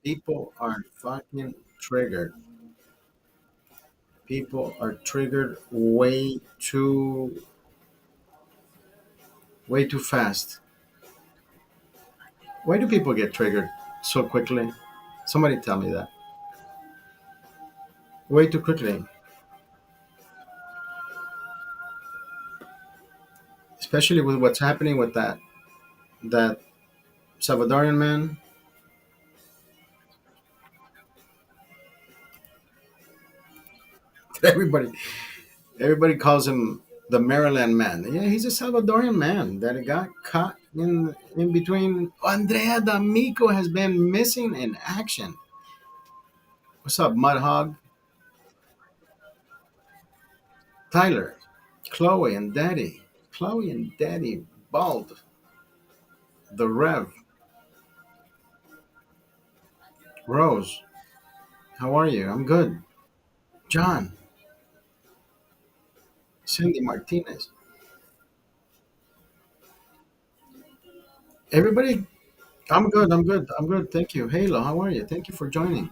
People are fucking triggered. People are triggered way too fast. Why do people get triggered so quickly? Somebody tell me that. Way too quickly. Especially with what's happening with that Salvadorian man. Everybody everybody calls him the Maryland man. Yeah, he's a Salvadorian man that got caught in between. Andrea D'Amico has been missing in action. What's up, Mudhog? Tyler, Chloe and Daddy. Chloe and Daddy Bald. The Rev. Rose. How are you? I'm good. John. Cindy Martinez. Everybody, I'm good. I'm good. I'm good. Thank you. Halo, how are you? Thank you for joining.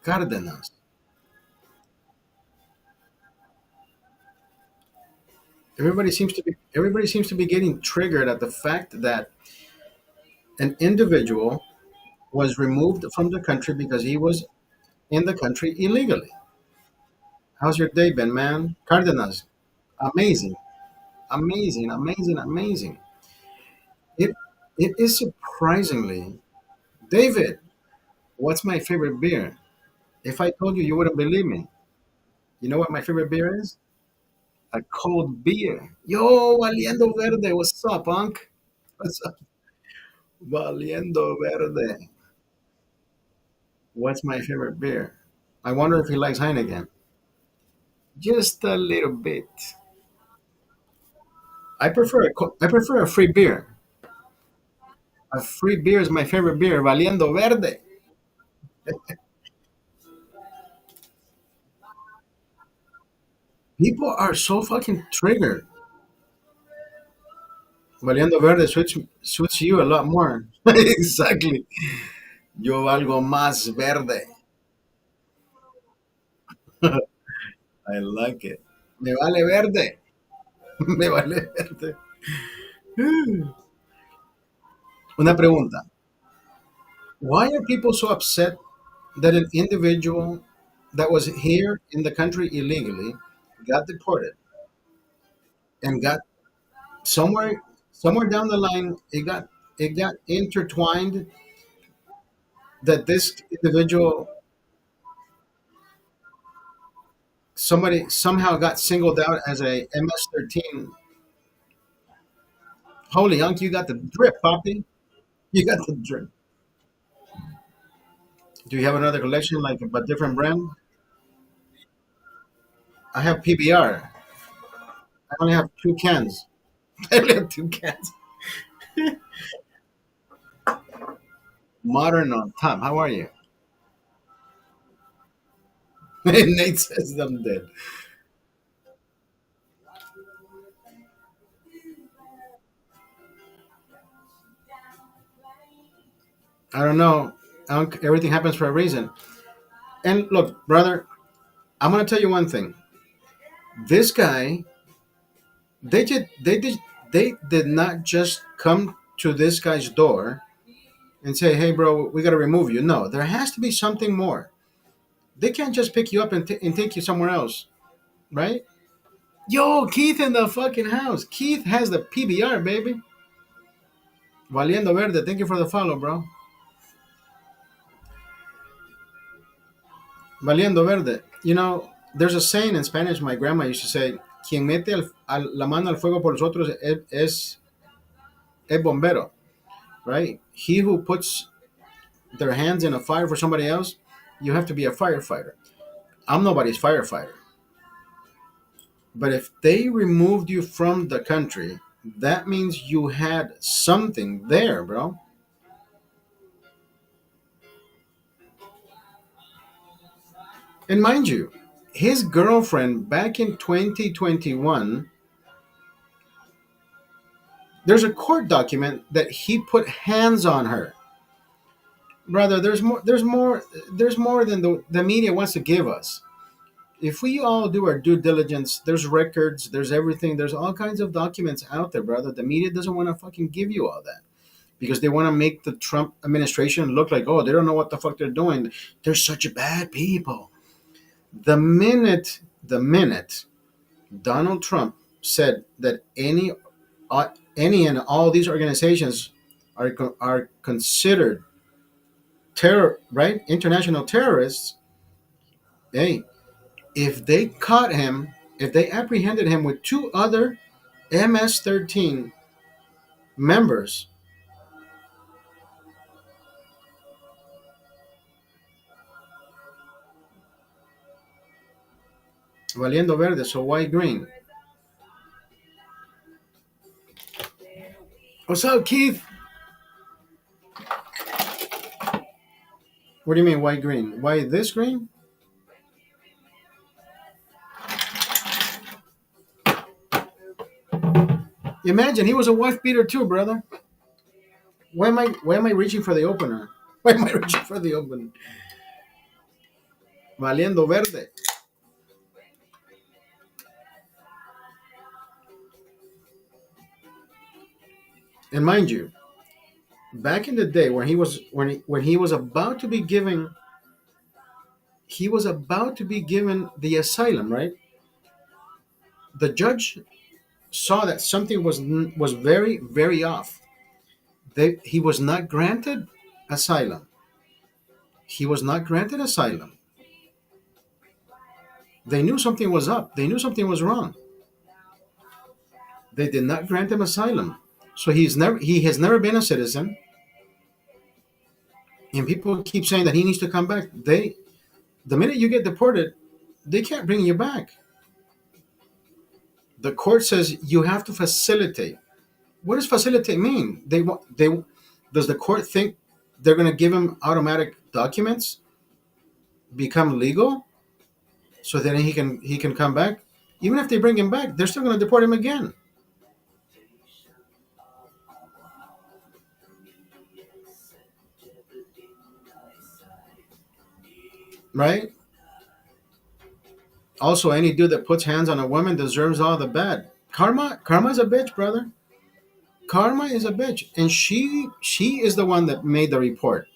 Cardenas. Everybody seems to be getting triggered at the fact that an individual was removed from the country because he was in the country illegally. How's your day been, man? Cardenas. Amazing. Amazing. Amazing. Amazing. It it is surprisingly David, what's my favorite beer? If I told you, you wouldn't believe me. You know what my favorite beer is? A cold beer. Yo, Valiendo Verde. What's up, Unc? What's up? Valiendo Verde. What's my favorite beer? I wonder if he likes Heineken. Just a little bit. I prefer a free beer. A free beer is my favorite beer. Valiendo Verde. People are so fucking triggered. Valiendo Verde suits you a lot more. Exactly. Yo valgo más verde. I like it. Me vale verde. Me vale verde. Una pregunta. Why are people so upset that an individual that was here in the country illegally got deported and got somewhere down the line it got intertwined that this individual somebody somehow got singled out as a MS-13. Holy hunk, you got the drip, Poppy. You got the drip. Do you have another collection like a different brand? I have PBR. I only have two cans. I only have two cans. Modern on top. How are you? Nate says I'm dead. I don't know. Everything happens for a reason. And look, brother, I'm gonna tell you one thing. This guy, they did not just come to this guy's door and say, "Hey, bro, we got to remove you." No, there has to be something more. They can't just pick you up and take you somewhere else, right? Yo, Keith in the fucking house. Keith has the PBR, baby. Valiendo Verde, thank you for the follow, bro. Valiendo Verde. There's a saying in Spanish my grandma used to say, quien mete la mano al fuego por los otros es bombero, right? He who puts their hands in a fire for somebody else, you have to be a firefighter. I'm nobody's firefighter. But if they removed you from the country, that means you had something there, bro. And mind you, his girlfriend back in 2021, there's a court document that he put hands on her. brother. There's more than the media wants to give us. If we all do our due diligence, there's records, there's everything, there's all kinds of documents out there, brother. The media doesn't want to fucking give you all that because they want to make the Trump administration look like, oh, they don't know what the fuck they're doing. They're such bad people. The minute Donald Trump said that any and all these organizations are considered terror, right? International terrorists. Hey, if they caught him, if they apprehended him with two other MS-13 members, valiendo verde, so why green? What's up, Keith? What do you mean, why green? Why this green? Imagine he was a wife beater too, brother. Why am I reaching for the opener? Why am I reaching for the opener? Valiendo verde. And mind you, back in the day when he was about to be given the asylum, right? The judge saw that something was very very off. He was not granted asylum. He was not granted asylum. They knew something was up. They knew something was wrong. They did not grant him asylum. So he has never been a citizen. And people keep saying that he needs to come back. The minute you get deported, they can't bring you back. The court says you have to facilitate. What does facilitate mean? They does the court think they're going to give him automatic documents, become legal, so then he can come back? Even if they bring him back, they're still going to deport him again, right? Also, any dude that puts hands on a woman deserves all the bad. Karma is a bitch, brother. Karma is a bitch, and she is the one that made the report,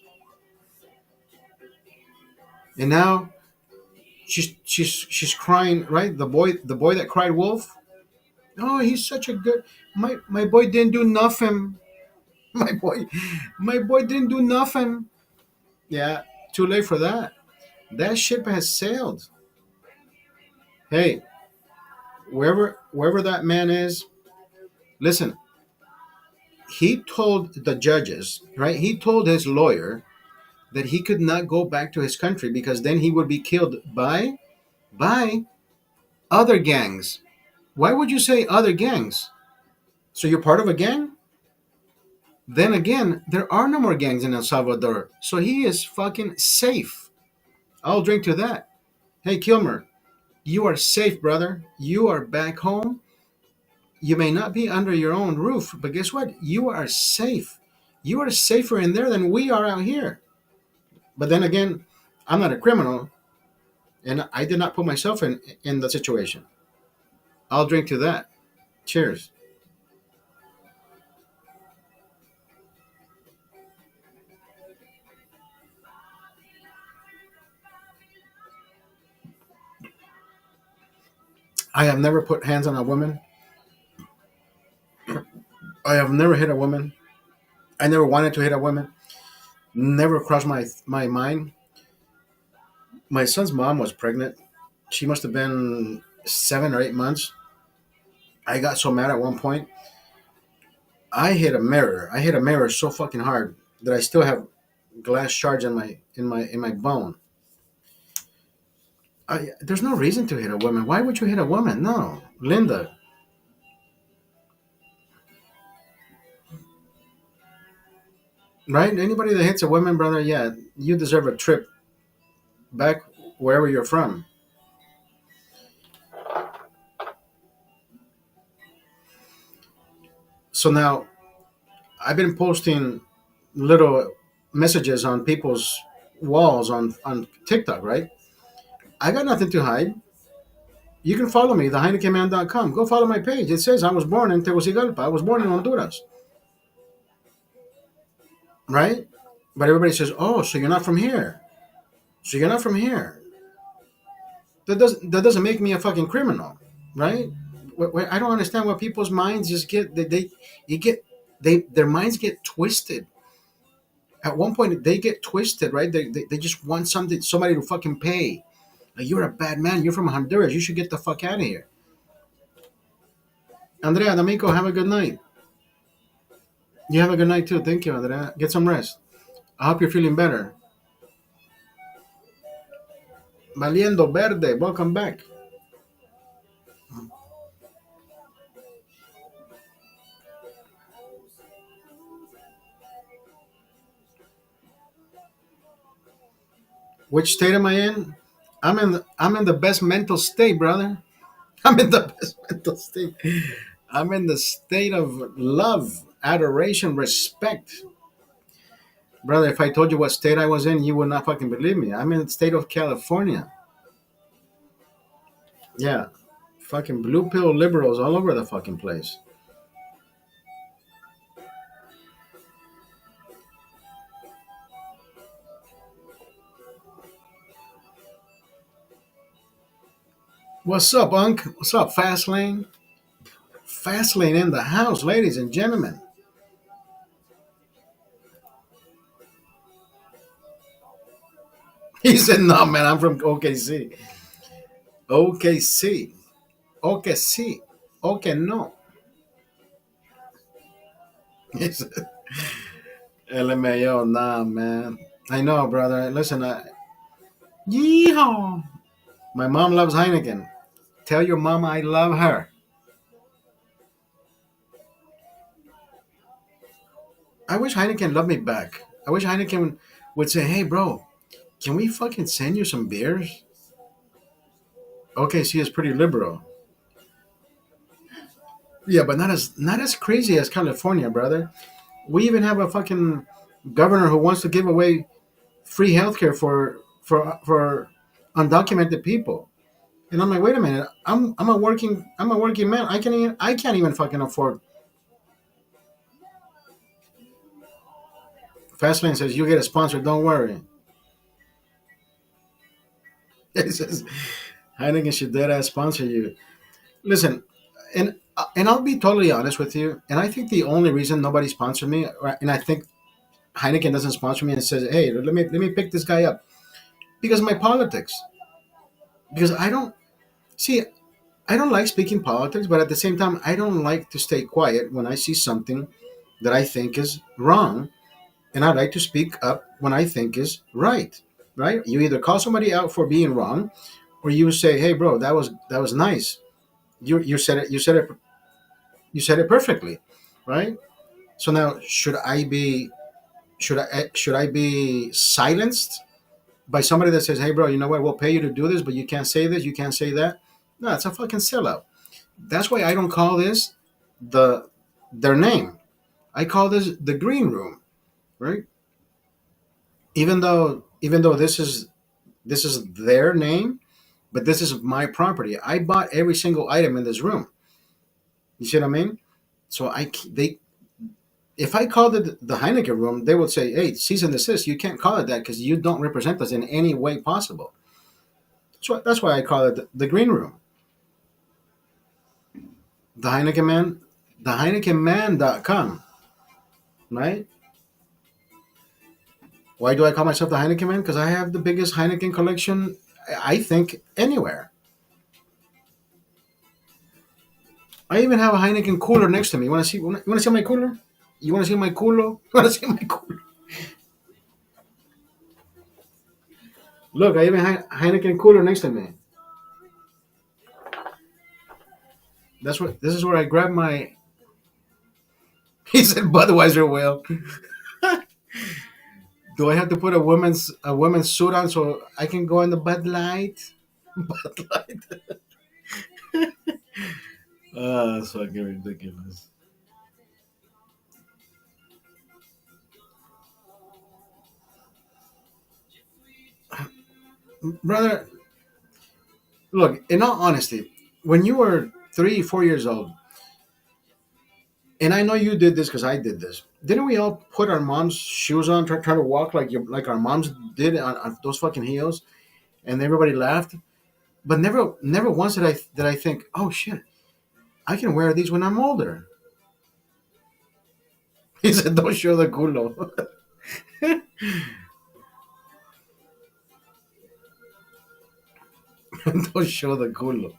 and now she's crying, right? The boy that cried wolf. Oh, he's such a good. My boy didn't do nothing. My boy, my boy didn't do nothing. Yeah, too late for that. That ship has sailed. Hey, wherever that man is, listen. He told the judges, right? He told his lawyer that he could not go back to his country because then he would be killed by other gangs. Why would you say other gangs? So you're part of a gang? Then again, there are no more gangs in El Salvador. So he is fucking safe. I'll drink to that. Hey, Kilmer, you are safe, brother. You are back home. You may not be under your own roof, but guess what? You are safe. You are safer in there than we are out here. But then again, I'm not a criminal, and I did not put myself in the situation. I'll drink to that. Cheers. I have never put hands on a woman. I have never hit a woman. I never wanted to hit a woman. Never crossed my mind. My son's mom was pregnant. She must have been 7 or 8 months. I got so mad at one point. I hit a mirror. I hit a mirror so fucking hard that I still have glass shards in my bone. There's no reason to hit a woman. Why would you hit a woman? No, Linda. Right? Anybody that hits a woman, brother, yeah, you deserve a trip back wherever you're from. So now I've been posting little. messages on people's walls on TikTok, right? I got nothing to hide. You can follow me, theheinekenman.com. Go follow my page. It says I was born in Tegucigalpa. I was born in Honduras, right? But everybody says, "Oh, so you're not from here? So you're not from here?" That doesn't make me a fucking criminal, right? I don't understand why people's minds just get they you get they their minds get twisted. At one point, they get twisted, right? They just want somebody to fucking pay. Like, you're a bad man. You're from Honduras. You should get the fuck out of here. Andrea D'Amico, have a good night. You have a good night too. Thank you, Andrea. Get some rest. I hope you're feeling better. Valiendo Verde, welcome back. Which state am I in? I'm in the best mental state, brother. I'm in the best mental state. I'm in the state of love, adoration, respect. Brother, if I told you what state I was in, you would not fucking believe me. I'm in the state of California. Yeah. Fucking blue pill liberals all over the fucking place. What's up, Unc? What's up, Fastlane? Fastlane in the house, ladies and gentlemen. He said, no, man, I'm from OKC. OKC. OKC. Okay, no. He said, LMAO, nah, man. I know, brother. Listen, yeehaw. My mom loves Heineken. Tell your mama I love her. I wish Heineken loved me back. I wish Heineken would say, hey, bro, can we fucking send you some beers? OKC is pretty liberal. Yeah, but not as crazy as California, brother. We even have a fucking governor who wants to give away free healthcare for undocumented people. And I'm like, wait a minute, I'm a working man. I can't even fucking afford. Fastlane says you get a sponsor, don't worry. It says Heineken should dead ass sponsor you. Listen, and I'll be totally honest with you. And I think the only reason nobody sponsored me, and I think Heineken doesn't sponsor me and says, hey, let me pick this guy up because of my politics. Because I don't see. I don't like speaking politics, but at the same time, I don't like to stay quiet when I see something that I think is wrong, and I like to speak up when I think is right. Right? You either call somebody out for being wrong, or you say, "Hey, bro, that was nice. You said it. You said it perfectly." Right? So now, should I be silenced by somebody that says, "Hey, bro, you know what? We'll pay you to do this, but you can't say this. You can't say that." No, it's a fucking sellout. That's why I don't call this the their name. I call this the green room, right? Even though this is their name, but this is my property. I bought every single item in this room. You see what I mean? So they if I called it the Heineken room, they would say, "Hey, cease and desist. You can't call it that because you don't represent us in any way possible." So that's why I call it the green room. The Heineken Man, the HeinekenMan.com, right? Why do I call myself the Heineken Man? Because I have the biggest Heineken collection, I think, anywhere. I even have a Heineken cooler next to me. You want to see my cooler? You want to see my culo? You want to see my cooler? Look, I even have Heineken cooler next to me. This is where I grab my. He said Budweiser will. Do I have to put a woman's suit on so I can go in the Bud Light? Bud Light. That's fucking ridiculous. brother. Look, in all honesty, when you were 3, 4 years old, and I know you did this because I did this. Didn't we all put our mom's shoes on, try to walk like our moms did on those fucking heels, and everybody laughed? But never once did I think, oh shit, I can wear these when I'm older. He said, "Don't show the culo." Don't show the culo.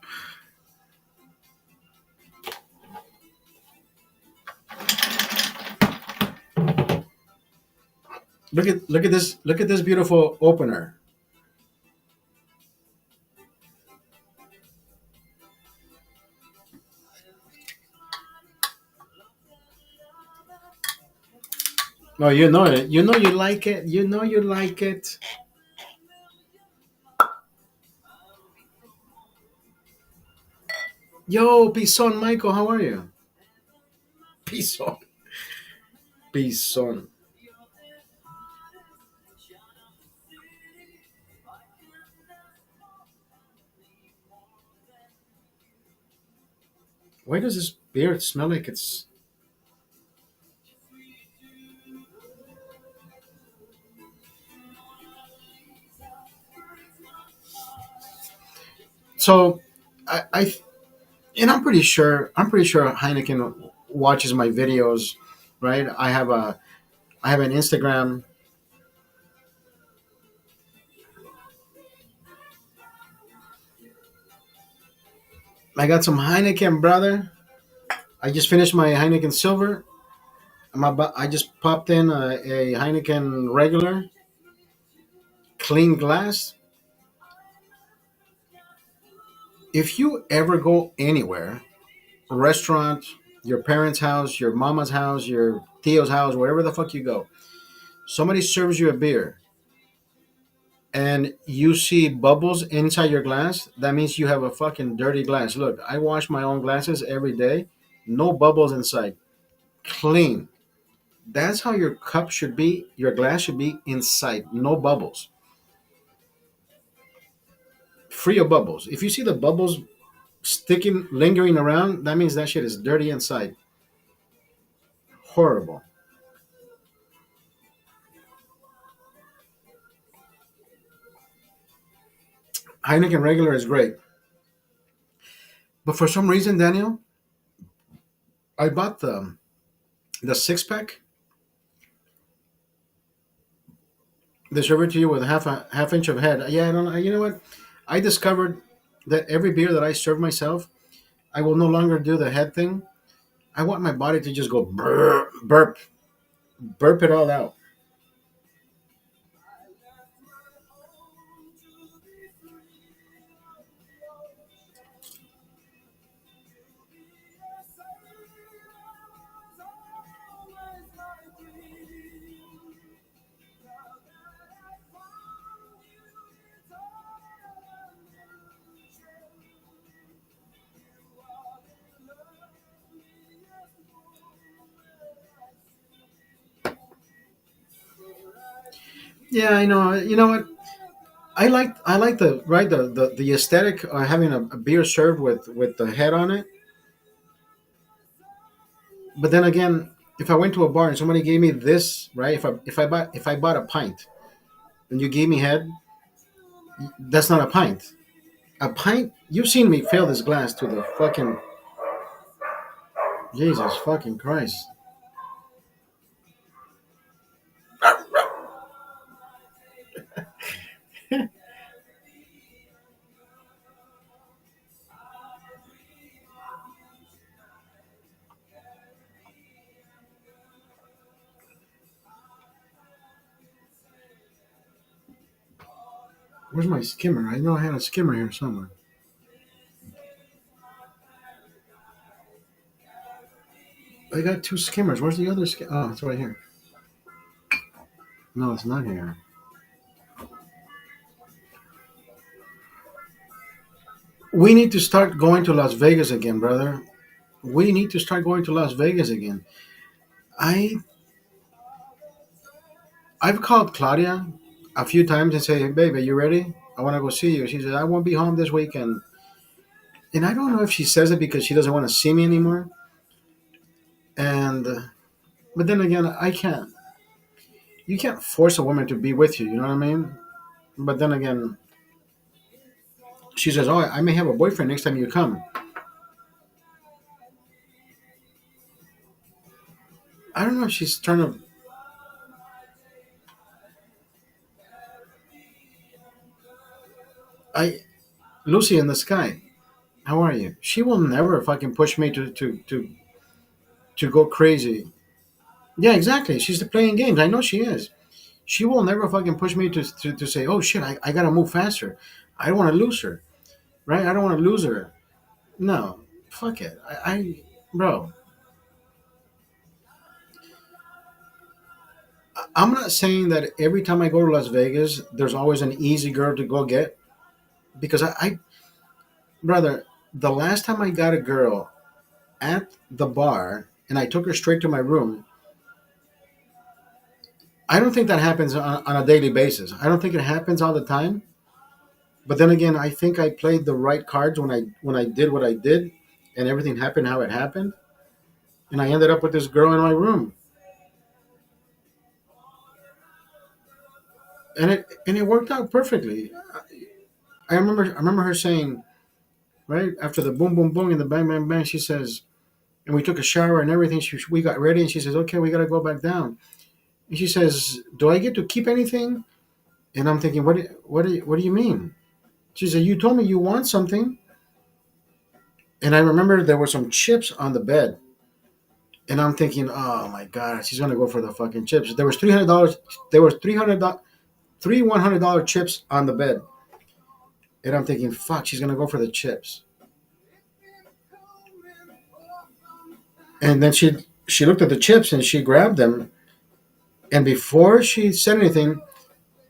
Look at this beautiful opener. Oh, you know it. You know you like it. You know you like it. Yo, Pison Michael, how are you? Pison. Pison. Why does this beer smell like it's so? I and I'm pretty sure Heineken watches my videos, right? I have an Instagram. I got some Heineken, brother. I just finished my Heineken Silver. I just popped in a Heineken regular, clean glass. If you ever go anywhere, restaurant, your parents' house, your mama's house, your tio's house, wherever the fuck you go, somebody serves you a beer and you see bubbles inside your glass, that means you have a fucking dirty glass. Look, I wash my own glasses every day. No bubbles inside. Clean. That's how your cup should be. Your glass should be inside. No bubbles. Free of bubbles. If you see the bubbles sticking, lingering around, that means that shit is dirty inside. Horrible. Heineken regular is great. But for some reason, Daniel, I bought the 6 pack. They serve it to you with half inch of head. Yeah, I don't know. You know what? I discovered that every beer that I serve myself, I will no longer do the head thing. I want my body to just go burp it all out. Yeah, I know. You know what? I like the aesthetic of having a beer served with the head on it. But then again, if I went to a bar and somebody gave me this, right? If I bought a pint and you gave me head, that's not a pint. A pint. You've seen me fill this glass to the fucking Jesus fucking Christ. Where's my skimmer? I know I had a skimmer here somewhere. I got two skimmers. Where's the other skim? Oh, it's right here. No, it's not here. We need to start going to Las Vegas again, brother. We need to start going to Las Vegas again. I I've called Claudia a few times and say, "Hey, babe, are you ready?" I want to go see you. She says, I won't be home this weekend. And I don't know if she says it because she doesn't want to see me anymore. And, but then again, I can't, you can't force a woman to be with you. You know what I mean? But then again, she says, oh, I may have a boyfriend next time you come. I don't know if she's trying to, I, Lucy in the sky, how are you? She will never fucking push me to go crazy. Yeah, exactly. She's playing games. I know she is. She will never fucking push me to say, oh shit, I gotta move faster. I don't want to lose her, right? I don't want to lose her. No, fuck it. Bro, I'm not saying that every time I go to Las Vegas, there's always an easy girl to go get because brother, the last time I got a girl at the bar and I took her straight to my room, I don't think that happens on a daily basis. I don't think it happens all the time. But then again, I think I played the right cards when I did what I did, and everything happened how it happened, and I ended up with this girl in my room, and it worked out perfectly. I remember her saying right after the boom boom boom and the bang bang bang, she says, and we took a shower and everything. We got ready, and she says, okay, we got to go back down. And she says, do I get to keep anything? And I'm thinking, what do you mean? She said, you told me you want something, and I remember there were some chips on the bed. And I'm thinking, oh my god, she's gonna go for the fucking chips. There was $300. There was three $100 chips on the bed, and I'm thinking, fuck, she's gonna go for the chips. And then she looked at the chips and she grabbed them. And before she said anything,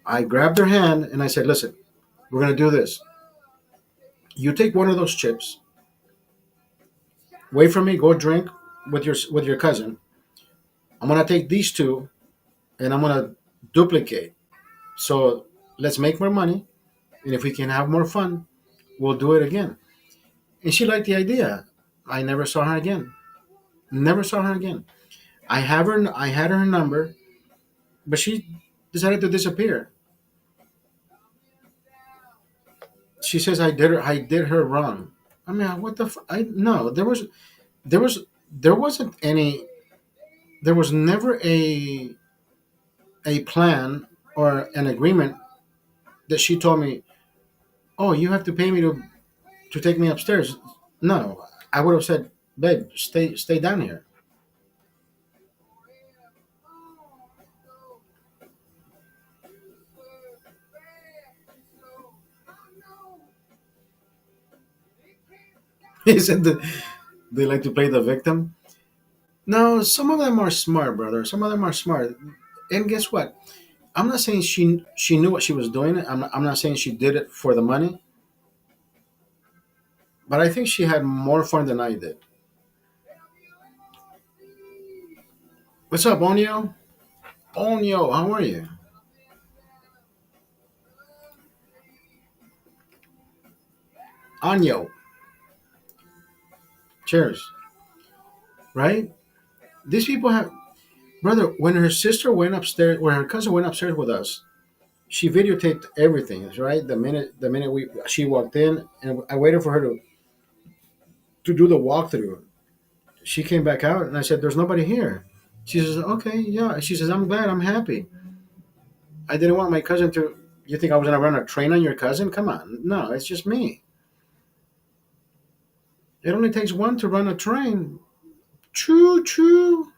I grabbed her hand and I said, listen, we're gonna do this. You take one of those chips, wait for me, go drink with your cousin. I'm gonna take these two and I'm gonna duplicate. So let's make more money, and if we can have more fun, we'll do it again. And she liked the idea. I never saw her again. Never saw her again. I had her number, but she decided to disappear. She says I did her wrong. I mean, what the I no, there was there wasn't any there was never a plan or an agreement that she told me, "Oh, you have to pay me to take me upstairs." No, I would have said, "Babe, stay down here." He said that they like to play the victim. No, some of them are smart, brother. Some of them are smart. And guess what? I'm not saying she knew what she was doing. I'm not saying she did it for the money, but I think she had more fun than I did. What's up, Onyo? Onyo, how are you? Onyo, cheers. Right? These people have, brother. When her sister went upstairs, when her cousin went upstairs with us, she videotaped everything. Right? The minute she walked in, and I waited for her to do the walkthrough. She came back out, and I said, "There's nobody here." She says, "Okay, yeah." She says, "I'm glad. I'm happy. I didn't want my cousin to. You think I was gonna run a train on your cousin? Come on, no, it's just me. It only takes one to run a train. Choo choo."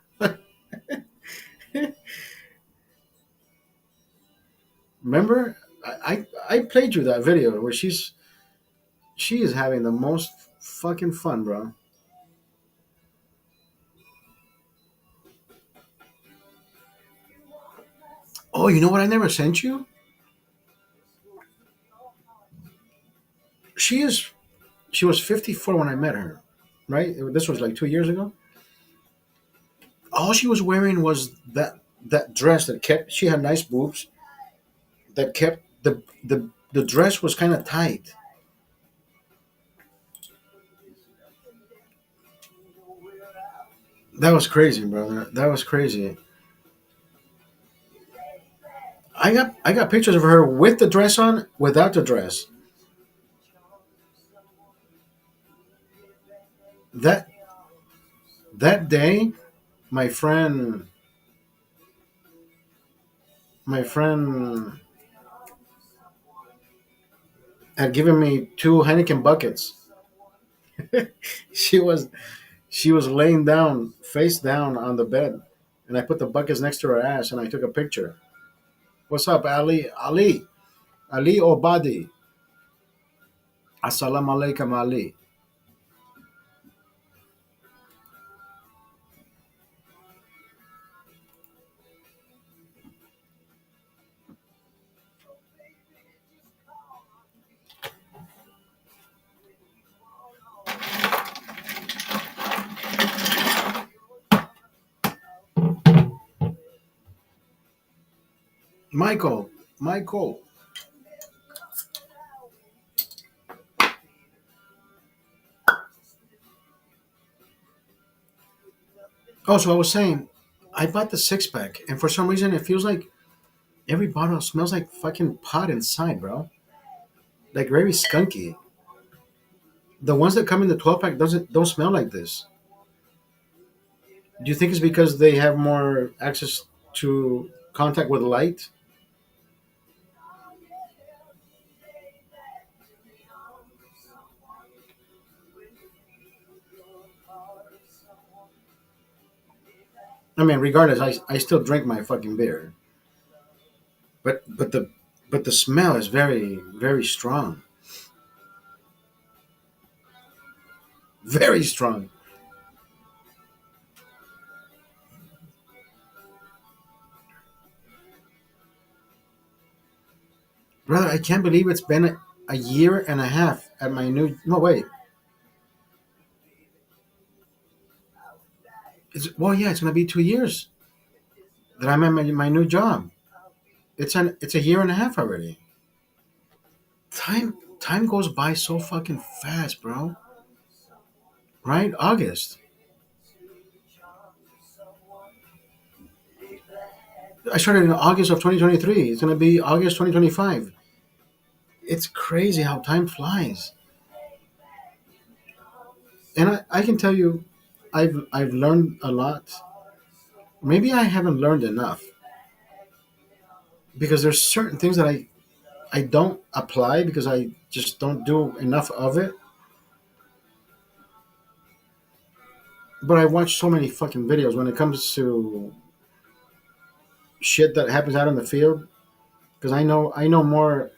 Remember, I played you that video where she is having the most fucking fun, bro. Oh, you know what? I never sent you. She is. She was 54 when I met her. Right. This was like 2 years ago. All she was wearing was that dress that kept. She had nice boobs that kept the the dress was kind of tight. That was crazy, brother. That was crazy. I got pictures of her with the dress on, without the dress. That that day, my friend, my friend had given me two Heineken buckets. She was she was laying down, face down on the bed, and I put the buckets next to her ass, and I took a picture. What's up, Ali? Ali Obadi. Assalamu alaikum, Ali. Michael, Michael. Oh, so I was saying, I bought the six pack, and for some reason, it feels like every bottle smells like fucking pot inside, bro. Like very skunky. The ones that come in the 12 pack doesn't don't smell like this. Do you think it's because they have more access to contact with light? I mean, regardless, I still drink my fucking beer, but the smell is very strong, very strong, brother. I can't believe it's been a year and a half at my new. No, wait. Yeah, it's gonna be 2 years that I'm at my new job. It's a year and a half already. Time goes by so fucking fast, bro. Right? August. I started in August of 2023. It's gonna be August 2025. It's crazy how time flies. And I can tell you, I've learned a lot. Maybe I haven't learned enough because there's certain things that I don't apply because I just don't do enough of it. But I watch so many fucking videos when it comes to shit that happens out in the field because I know more.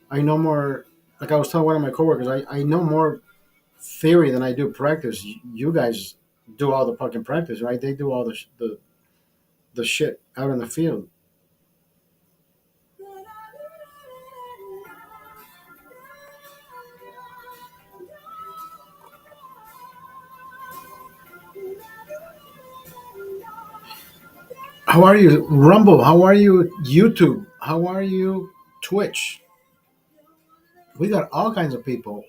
Like I was telling one of my coworkers, I know more theory than I do practice. You guys do all the fucking practice, right? They do all the shit out in the field. How are you, Rumble? How are you, YouTube? How are you, Twitch? We got all kinds of people.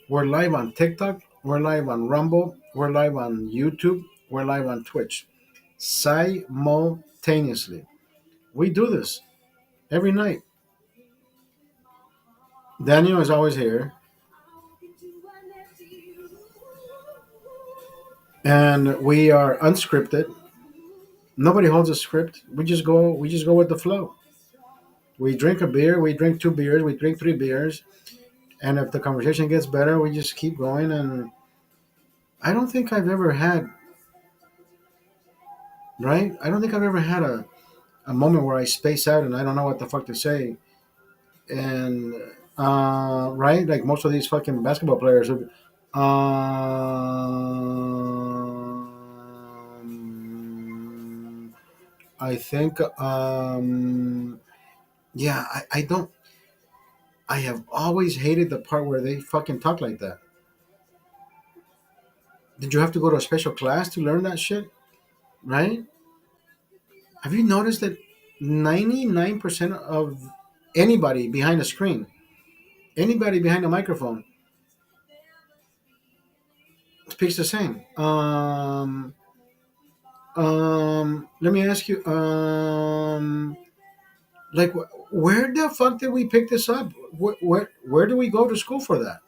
We're live on TikTok. We're live on Rumble. We're live on YouTube. We're live on Twitch simultaneously. We do this every night. Daniel is always here, and we are unscripted. Nobody holds a script. We just go with the flow. We drink a beer, we drink two beers, we drink three beers, and if the conversation gets better, we just keep going. And I don't think I've ever had right. I don't think I've ever had a moment where I space out and I don't know what the fuck to say. And right, like most of these fucking basketball players. I think yeah, I don't. I have always hated the part where they fucking talk like that. Did you have to go to a special class to learn that shit? Right? Have you noticed that 99% of anybody behind a screen Anybody behind a microphone speaks the same. Let me ask you. Like, where the fuck did we pick this up? Where do we go to school for that?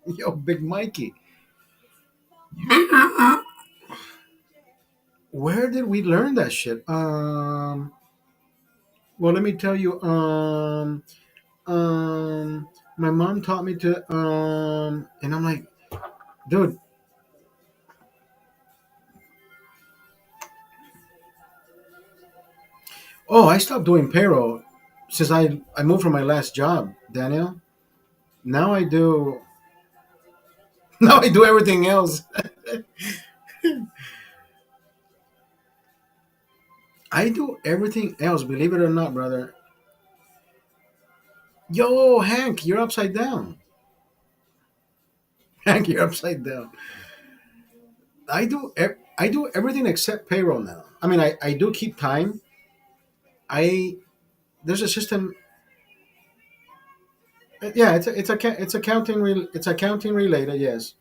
Yo, Big Mikey, where did we learn that shit? Well, let me tell you. My mom taught me to. And I'm like, dude. Oh, I stopped doing payroll since I moved from my last job, Daniel. Now I do. Now I do everything else. I do everything else. Believe it or not, brother. Yo, Hank, you're upside down. Hank, you're upside down. I do everything except payroll now. I mean, I do keep time. I There's a system. Yeah, it's accounting it's accounting related. Yes,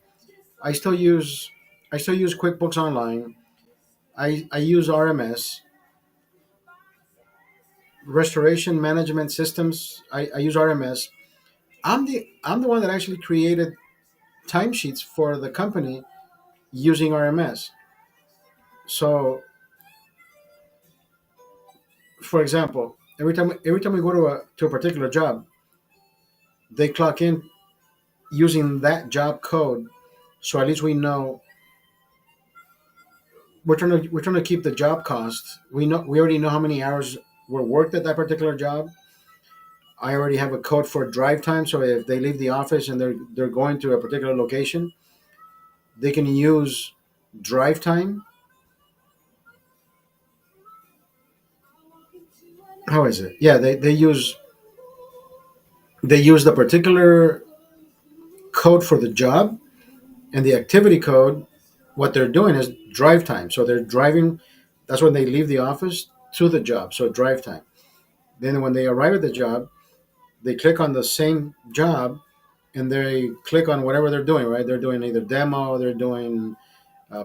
I still use I still use QuickBooks Online. I use RMS, Restoration Management Systems. I use RMS. I'm the one that actually created timesheets for the company using RMS. So, for example, every time we go to a particular job, they clock in using that job code. So at least we know we're trying to keep the job cost. We already know how many hours were worked at that particular job. I already have a code for drive time, so if they leave the office and they're going to a particular location, they can use drive time. How is it? Yeah, they use the particular code for the job, and the activity code. What they're doing is drive time. So they're driving. That's when they leave the office to the job. So drive time. Then when they arrive at the job, they click on the same job and they click on whatever they're doing. Right? They're doing either demo, they're doing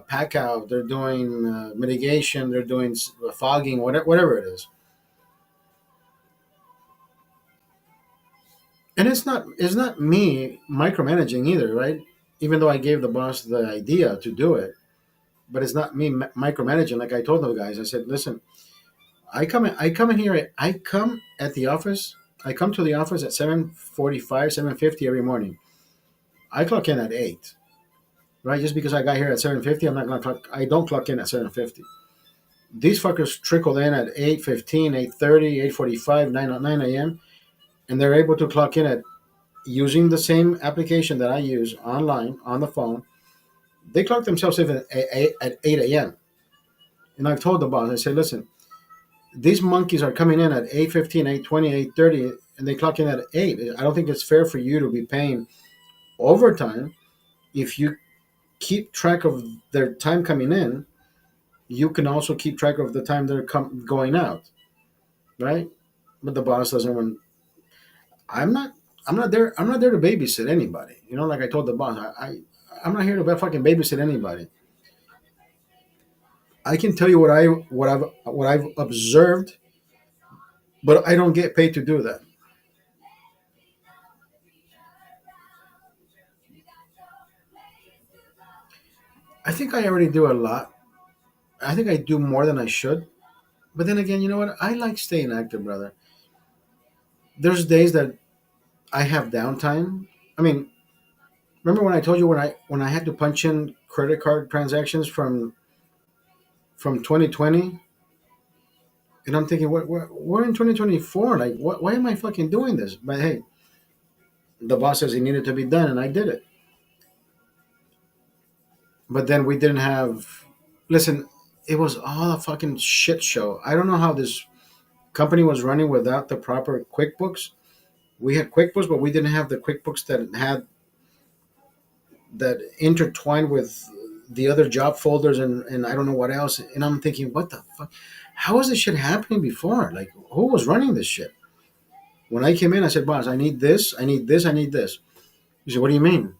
pack out, they're doing mitigation, they're doing fogging, whatever it is. And it's not me micromanaging either, right? Even though I gave the boss the idea to do it, but it's not me micromanaging. Like I told the guys, I said, listen, I come in here. I come at the office. I come to the office at 7:45, 7:50 every morning. I clock in at 8, right? Just because I got here at 7:50, I'm not gonna clock. I don't clock in at 7:50. These fuckers trickle in at 8:15, 8:30, 8:45, 9 a.m. and they're able to clock in at using the same application that I use online on the phone. They clock themselves in at 8 a.m. And I've told the boss, I said, listen, these monkeys are coming in at 8:15, 8:20, 8:30, and they clock in at 8. I don't think it's fair for you to be paying overtime. If you keep track of their time coming in, you can also keep track of the time they're going out, right? But the boss doesn't want. I'm not. I'm not there. I'm not there to babysit anybody. Like I told the boss, I'm not here to fucking babysit anybody. I can tell you what I've observed, but I don't get paid to do that. I think I already do a lot. I think I do more than I should. But then again, you know what? I like staying active, brother. There's days that I have downtime. I mean, remember when I told you when I had to punch in credit card transactions from 2020, and I'm thinking, we're in 2024. Like, why am I fucking doing this? But hey, the boss says it needed to be done, and I did it. But then we didn't have. Listen, it was all a fucking shit show. I don't know how this company was running without the proper QuickBooks. We had QuickBooks, but we didn't have the QuickBooks that intertwined with the other job folders and I don't know what else. And I'm thinking, what the fuck? How was this shit happening before? Like, who was running this shit? When I came in, I said, boss, I need this, I need this, I need this. He said, what do you mean?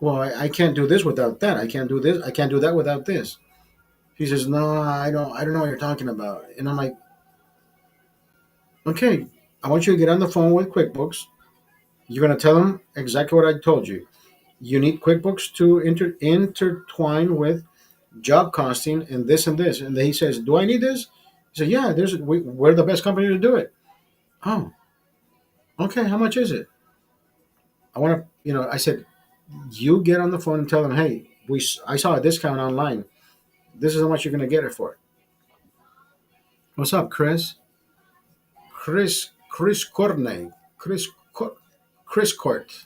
Well, I can't do this without that. I can't do this. I can't do that without this. He says, no, I don't know what you're talking about. And I'm like, okay, I want you to get on the phone with QuickBooks. You're going to tell them exactly what I told you. You need QuickBooks to intertwine with job costing and this and this. And then he says, do I need this? He said, yeah, we're the best company to do it. Oh, okay. How much is it? I want to, I said, you get on the phone and tell them, hey, I saw a discount online. This is how much you're going to get it for. What's up, Chris? Chris Courtney. Chris, Chris Court.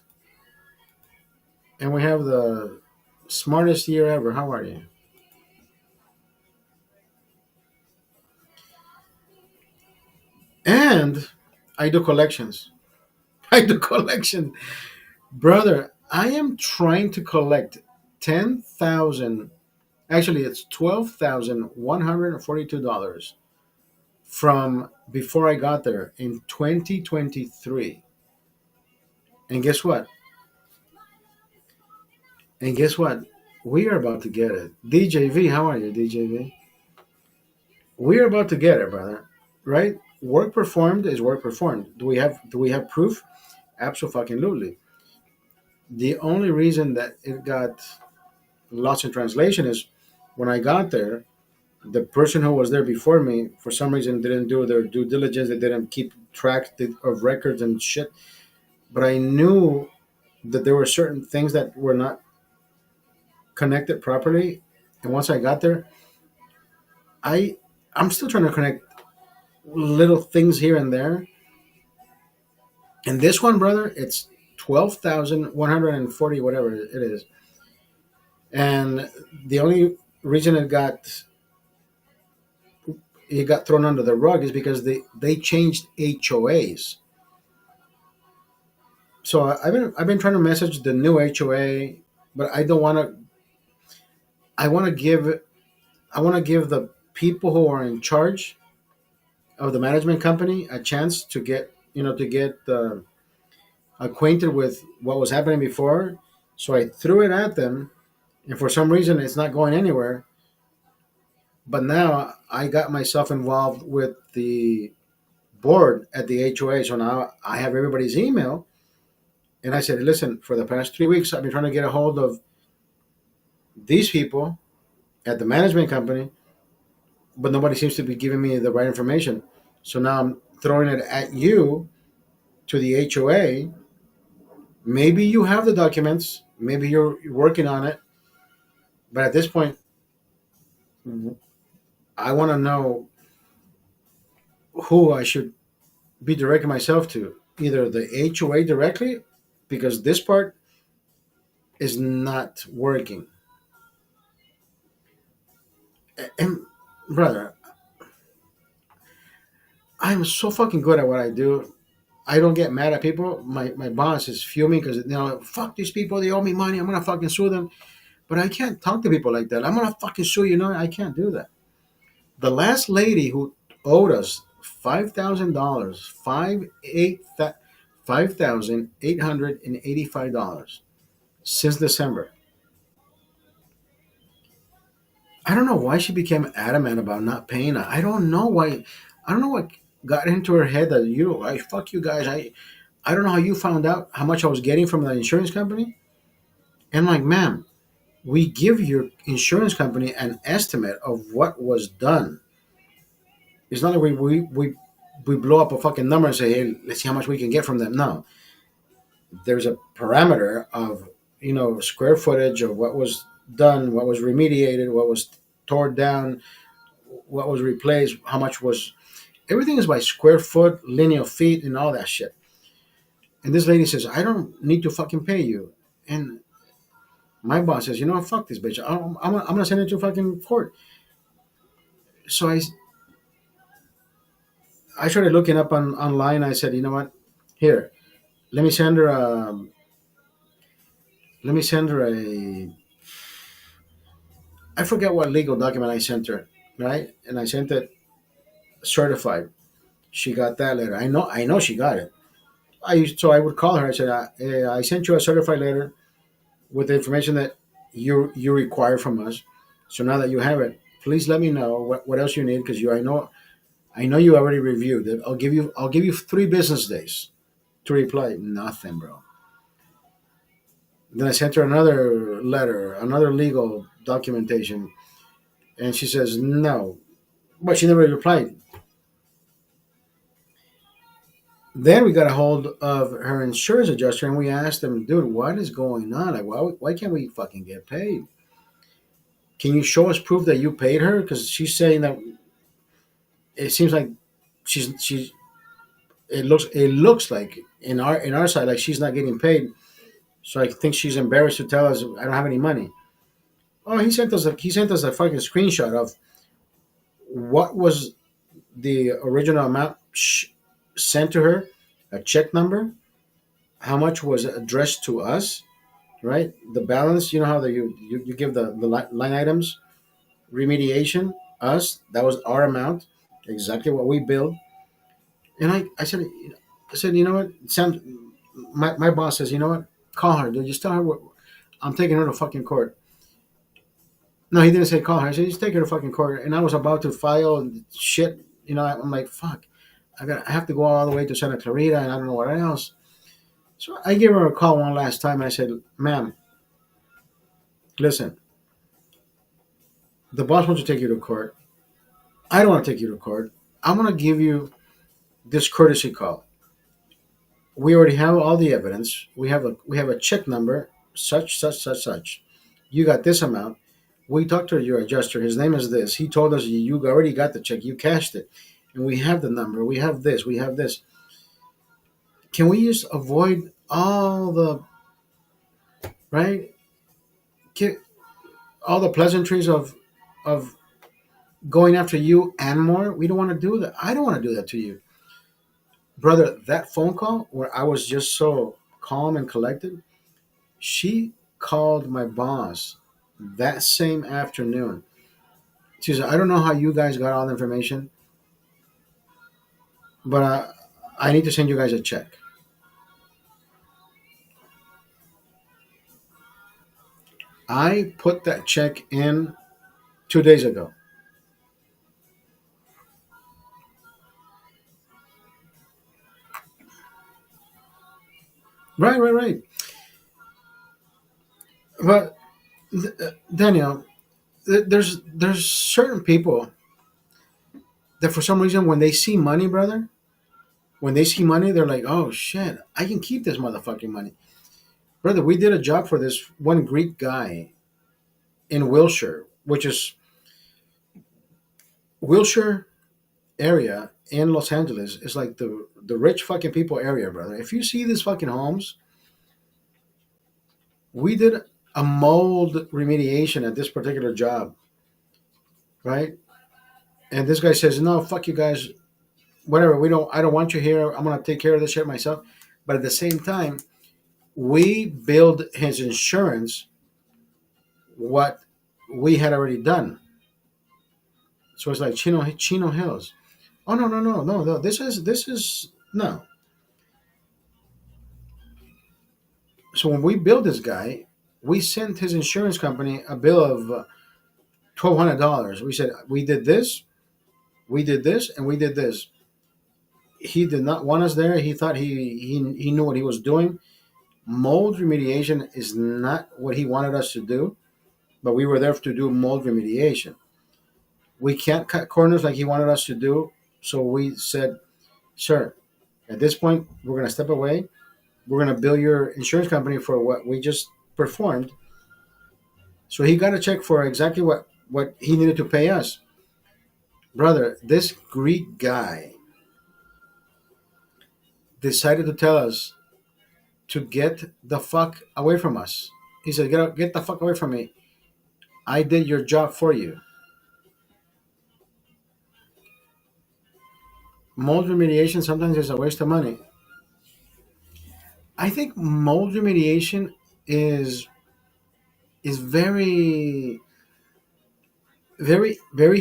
And we have the smartest year ever. How are you? And I do collections. I do collection. Brother, I am trying to collect 10,000, actually, it's $12,142 from before I got there in 2023. And guess what? And guess what? We are about to get it. DJV, how are you, DJV? We are about to get it, brother. Right? Work performed is work performed. Do we have proof? Absolutely. The only reason that it got lost in translation is when I got there, the person who was there before me, for some reason, didn't do their due diligence. They didn't keep track of records and shit. But I knew that there were certain things that were not connected properly. And once I got there, I I'm still trying to connect little things here and there. And this one, brother, it's 12,140, whatever it is. And the only reason it got thrown under the rug is because they changed HOAs. So I've been trying to message the new HOA, but I don't want to. I want to give the people who are in charge of the management company a chance to get acquainted with what was happening before. So I threw it at them, and for some reason it's not going anywhere. But now I got myself involved with the board at the HOA, so now I have everybody's email. And I said, listen, for the past 3 weeks, I've been trying to get a hold of these people at the management company, but nobody seems to be giving me the right information. So now I'm throwing it at you to the HOA. Maybe you have the documents, maybe you're working on it, but at this point, I want to know who I should be directing myself to. Either the HOA directly, because this part is not working. And brother, I'm so fucking good at what I do. I don't get mad at people. My boss is fuming because fuck these people. They owe me money. I'm gonna fucking sue them. But I can't talk to people like that. I'm gonna fucking sue you. No, I can't do that. The last lady who owed us $5,000, $5,885 since December. I don't know why she became adamant about not paying. I don't know why. I don't know what got into her head that I fuck you guys. I don't know how you found out how much I was getting from the insurance company. And like, ma'am, we give your insurance company an estimate of what was done. It's not like we blow up a fucking number and say, hey, let's see how much we can get from them. No, there's a parameter of square footage of what was done, what was remediated, what was torn down, what was replaced, how much was. Everything is by square foot, linear feet, and all that shit. And this lady says, I don't need to fucking pay you. And my boss says, fuck this bitch. I'm gonna send it to fucking court. So I started looking up online. I said, you know what? Here, let me send her a let me send her a I forget what legal document I sent her, right? And I sent it certified. She got that letter. I know she got it. I would call her. I said, I sent you a certified letter with the information that you require from us. So now that you have it, please let me know what else you need because I know you already reviewed it. I'll give you 3 business days to reply. Nothing, bro. Then I sent her another letter, another legal documentation, and she says no, but she never replied. Then we got a hold of her insurance adjuster and we asked them, dude, what is going on? Like, why can't we fucking get paid? Can you show us proof that you paid her? Because she's saying that it seems like she's it looks like in our side like she's not getting paid. So I think she's embarrassed to tell us I don't have any money. Oh, he sent us a fucking screenshot of what was the original amount sent to her, a check number, how much was addressed to us, right? The balance, you know how you give the line items, remediation, us, that was our amount, exactly what we billed. And I said, you know what, Sam, my boss says, you know what, call her, dude, just tell her I'm taking her to fucking court. No, he didn't say call her. I said, just take her to fucking court. And I was about to file shit. You know, I'm like, fuck. I have to go all the way to Santa Clarita and I don't know what else. So I gave her a call one last time. I said, ma'am, listen, the boss wants to take you to court. I don't want to take you to court. I'm going to give you this courtesy call. We already have all the evidence. We have a check number, such. You got this amount. We talked to your adjuster. His name is this. He told us you already got the check. You cashed it, and we have the number. We have this. We have this. Can we just avoid all the right? Get all the pleasantries of going after you and more. We don't want to do that. I don't want to do that to you, brother. That phone call where I was just so calm and collected. She called my boss that same afternoon. She said, I don't know how you guys got all the information, but I need to send you guys a check. I put that check in 2 days ago. Right. But Daniel, there's certain people that for some reason when they see money, brother, when they see money, they're like, oh shit, I can keep this motherfucking money. Brother, we did a job for this one Greek guy in Wilshire, which is Wilshire area in Los Angeles is like the rich fucking people area, brother. If you see these fucking homes, we did a mold remediation at this particular job, right? And this guy says, "No, fuck you guys, whatever. I don't want you here. I'm gonna take care of this shit myself." But at the same time, we billed his insurance what we had already done. So it's like Chino Hills. Oh no. This is no. So when we billed this guy, we sent his insurance company a bill of $1,200. We said we did this, and we did this. He did not want us there. He thought he knew what he was doing. Mold remediation is not what he wanted us to do, but we were there to do mold remediation. We can't cut corners like he wanted us to do, so we said, "Sir, at this point, we're going to step away. We're going to bill your insurance company for what we just performed." So he got a check for exactly what he needed to pay us. Brother, this Greek guy decided to tell us to get the fuck away from us. He said, get the fuck away from me. I did your job for you. Mold remediation sometimes is a waste of money. I think mold remediation is is very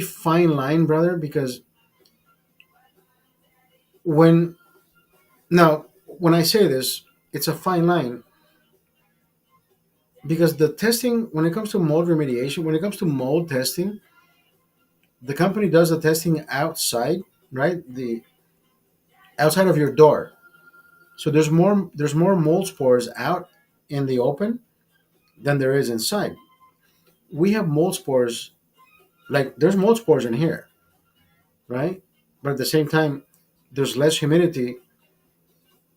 fine line, brother, because When now when I say this, it's a fine line because the testing when it comes to mold remediation, when it comes to mold testing, the company does the testing outside, right? The outside of your door. So there's more mold spores out in the open than there is inside. We have mold spores like there's mold spores in here, right? But at the same time, there's less humidity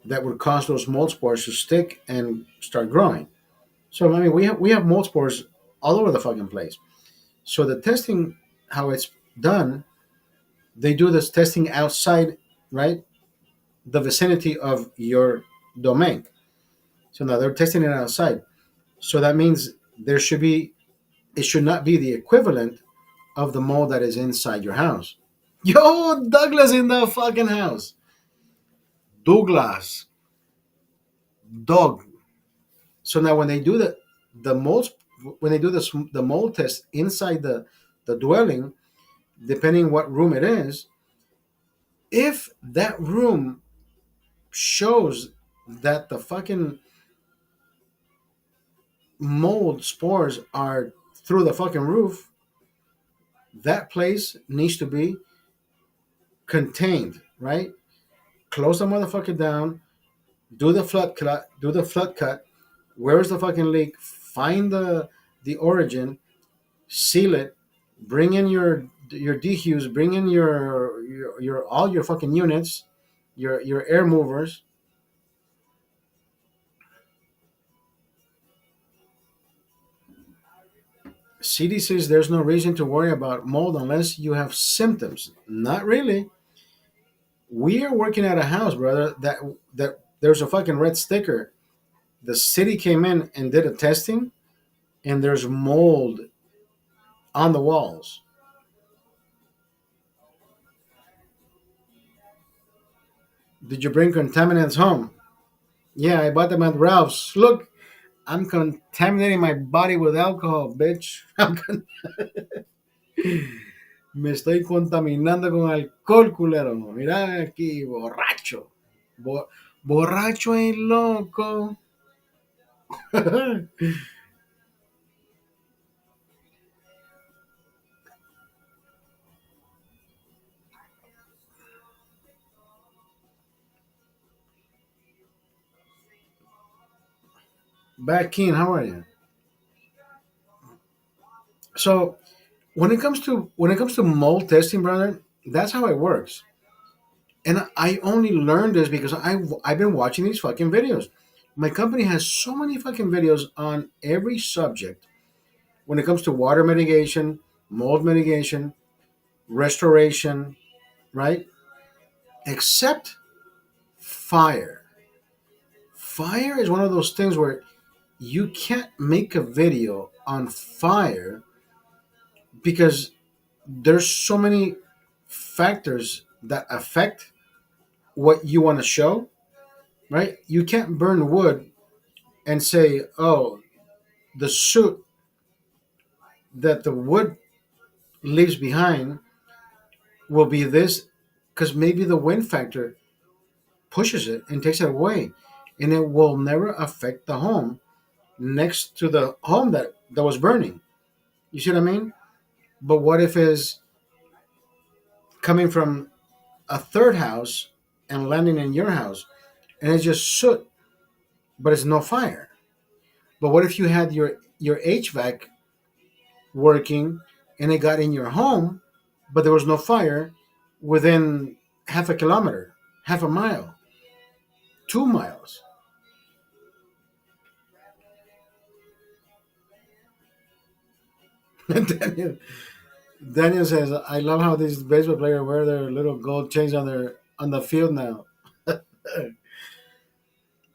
that would cause those mold spores to stick and start growing. So I mean, we have mold spores all over the fucking place. So the testing, how it's done, they do this testing outside, right, the vicinity of your domain. So now they're testing it outside. So that means there should be it should not be the equivalent of the mold that is inside your house. Yo, Douglas in the fucking house. Douglas, dog. So now when they do the mold when they do the mold test inside the dwelling, depending what room it is, if that room shows that the fucking mold spores are through the fucking roof, that place needs to be contained, right? Close the motherfucker down, do the flood cut. Where's the fucking leak? Find the origin, seal it, bring in your dehues, bring in your all your fucking units, your air movers. CD says there's no reason to worry about mold unless you have symptoms. Not really. We are working at a house, brother, that there's a fucking red sticker. The city came in and did a testing, and there's mold on the walls. Did you bring contaminants home? Yeah, I bought them at Ralph's. Look, I'm contaminating my body with alcohol, bitch. Me estoy contaminando con alcohol, culero. Mira aquí, borracho. Bo- borracho y loco. Back in, how are you? So when it comes to mold testing, brother, that's how it works. And I only learned this because I've been watching these fucking videos. My company has so many fucking videos on every subject when it comes to water mitigation, mold mitigation, restoration, right? Except fire. Fire is one of those things where you can't make a video on fire because there's so many factors that affect what you want to show, right? You can't burn wood and say, oh, the soot that the wood leaves behind will be this, because maybe the wind factor pushes it and takes it away, and it will never affect the home next to the home that was burning. You see what I mean? But what if it's coming from a third house and landing in your house, and it's just soot, but it's no fire? But what if you had your HVAC working and it got in your home, but there was no fire within half a kilometer, half a mile, 2 miles? Daniel, Daniel says, "I love how these baseball players wear their little gold chains on the field now."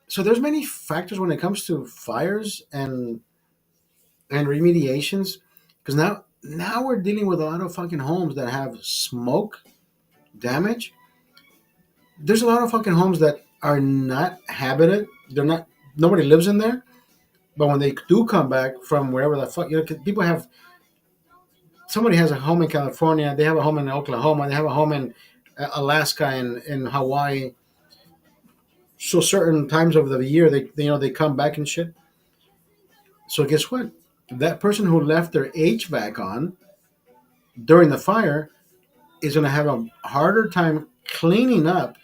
So there's many factors when it comes to fires and remediations, because now we're dealing with a lot of fucking homes that have smoke damage. There's a lot of fucking homes that are not habited. They're not. Nobody lives in there. But when they do come back from wherever the fuck, 'cause people have. Somebody has a home in California. They have a home in Oklahoma. They have a home in Alaska and Hawaii. So certain times of the year, they come back and shit. So guess what? That person who left their HVAC on during the fire is going to have a harder time cleaning up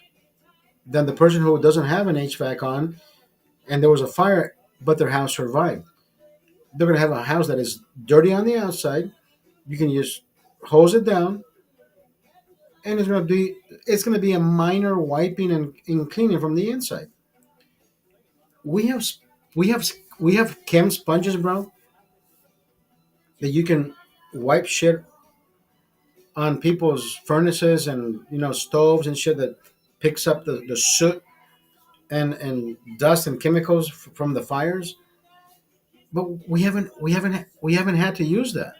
than the person who doesn't have an HVAC on and there was a fire, but their house survived. They're going to have a house that is dirty on the outside. You can just hose it down, and it's going to be a minor wiping and cleaning from the inside. We have we have we have chem sponges, bro, that you can wipe shit on people's furnaces and stoves and shit that picks up the soot and dust and chemicals from the fires. But we haven't had to use that.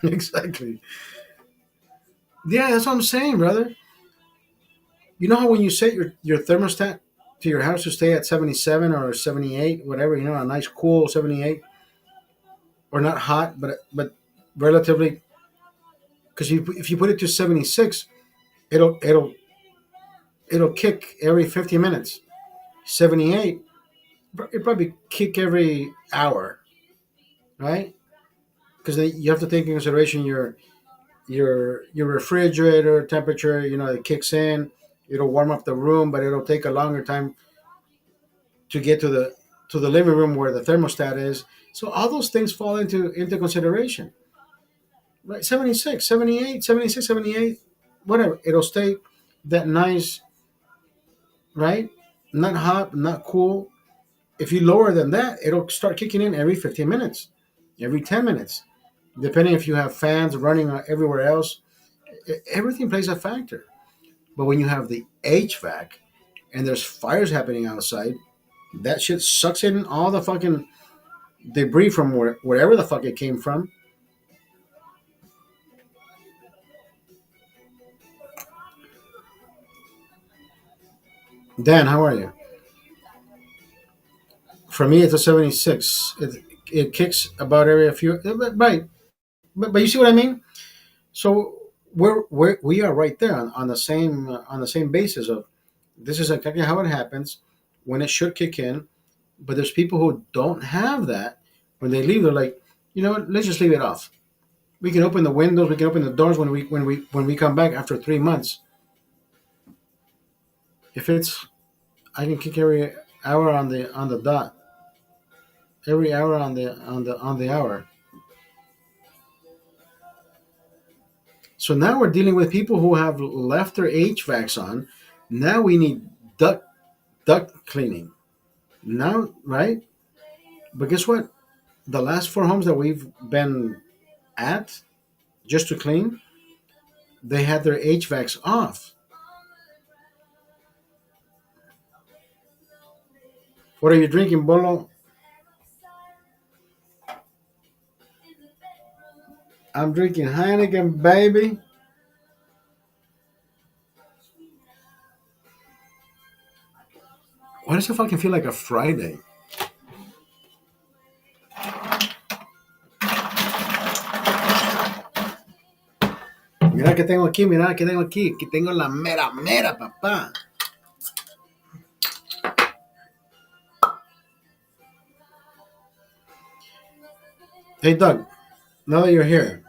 Exactly. Yeah, that's what I'm saying, brother. You know how when you set your thermostat to your house to stay at 77 or 78, whatever, a nice cool 78, or not hot, but relatively, because if you put it to 76, it'll it'll it'll kick every 50 minutes. 78, it probably kick every hour, right? Because you have to take in consideration your refrigerator temperature. It kicks in. It'll warm up the room, but it'll take a longer time to get to the living room where the thermostat is. So all those things fall into consideration. Right, 76, 78, 76, 78, whatever. It'll stay that nice, right? Not hot, not cool. If you lower than that, it'll start kicking in every 15 minutes, every 10 minutes, depending if you have fans running everywhere else. Everything plays a factor. But when you have the HVAC and there's fires happening outside, that shit sucks in all the fucking debris from wherever the fuck it came from. Dan, how are you? For me, it's a 76. It kicks about every a few. Right, but you see what I mean. So we are right there on the same basis of this is exactly how it happens when it should kick in. But there's people who don't have that. When they leave, they're like, you know what? Let's just leave it off. We can open the windows. We can open the doors when we come back after 3 months. If it's I can kick every hour on the dot, every hour on the hour. So now we're dealing with people who have left their HVACs on. Now we need duct duct cleaning. Now, right? But guess what? The last four homes that we've been at just to clean, they had their HVACs off. What are you drinking, Bolo? I'm drinking Heineken, baby. Why does it fucking feel like a Friday? Mira que tengo aquí, mira que tengo aquí. Que tengo la mera, mera, papá. Hey, Doug, now that you're here,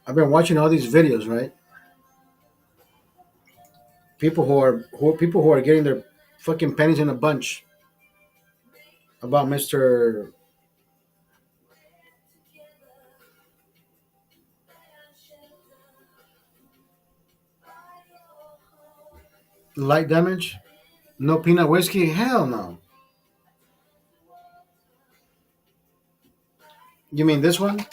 I've been watching all these videos, right? People who are getting their fucking pennies in a bunch about Mr. Light Damage. No peanut whiskey? Hell no. You mean this one?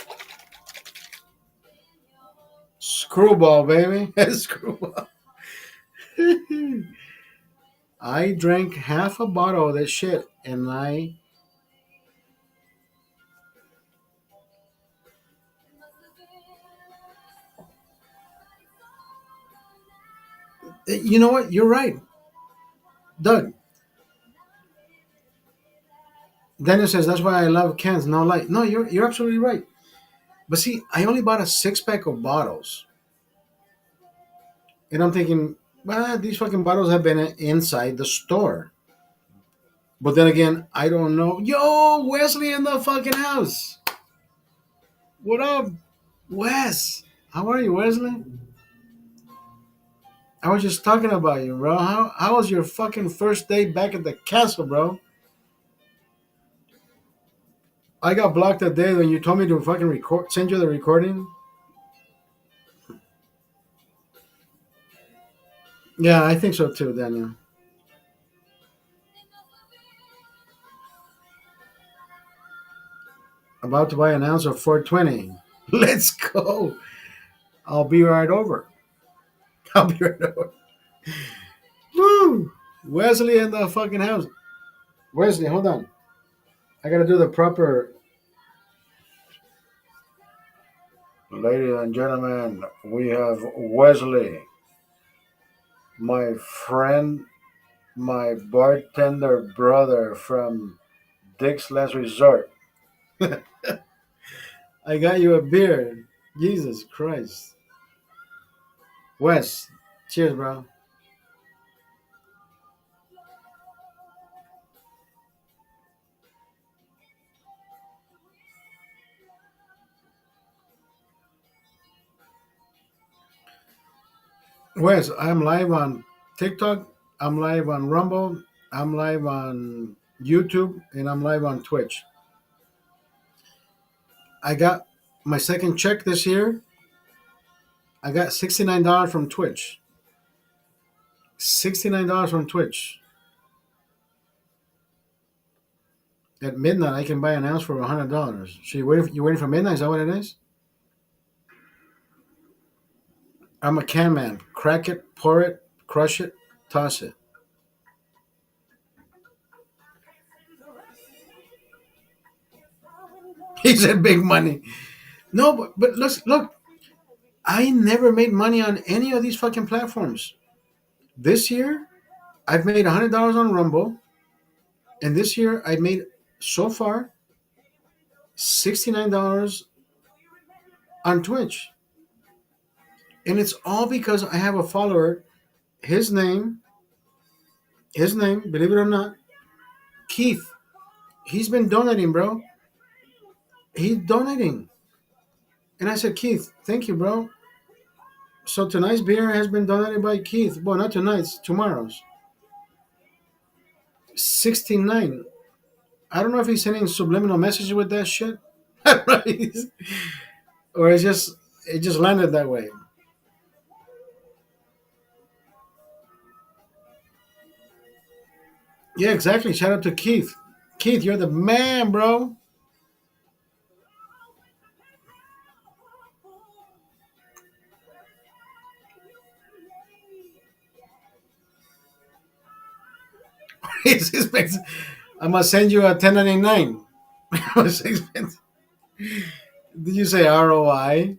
Screwball, baby. Screwball. I drank half a bottle of this shit, and you know what? You're right, Doug. Daniel says that's why I love cans. No light. No, you're absolutely right. But see, I only bought a 6 pack of bottles, and I'm thinking, well, these fucking bottles have been inside the store. But then again, I don't know. Yo, Wesley in the fucking house. What up, Wes? How are you, Wesley? I was just talking about you, bro. How was your fucking first day back at the castle, bro? I got blocked that day when you told me to fucking send you the recording. Yeah, I think so too, Daniel. About to buy an ounce of 420. Let's go. I'll be right over. I'll be right over. Woo! Wesley in the fucking house. Wesley, hold on. I gotta do the proper. Ladies and gentlemen, we have Wesley, my friend, my bartender brother from Dick's Last Resort. I got you a beer. Jesus Christ. Wes, cheers, bro. Wes, I'm live on TikTok. I'm live on Rumble. I'm live on YouTube. And I'm live on Twitch. I got my second check this year. I got $69 from Twitch. $69 from Twitch. At midnight, I can buy an ounce for $100. So you waiting for midnight? Is that what it is? I'm a can man. Crack it, pour it, crush it, toss it. He said big money. No, but look. I never made money on any of these fucking platforms. This year, I've made $100 on Rumble, and this year I made so far $69 on Twitch, and it's all because I have a follower. His name, believe it or not, Keith. He's been donating, bro. He's donating, and I said, Keith, thank you, bro. So tonight's beer has been donated by Keith. Well, not tonight's, tomorrow's. 69. I don't know if he's sending subliminal messages with that shit. Or it just landed that way. Yeah, exactly. Shout out to Keith. Keith, you're the man, bro. It's expensive. I must send you a 1099. Did you say ROI?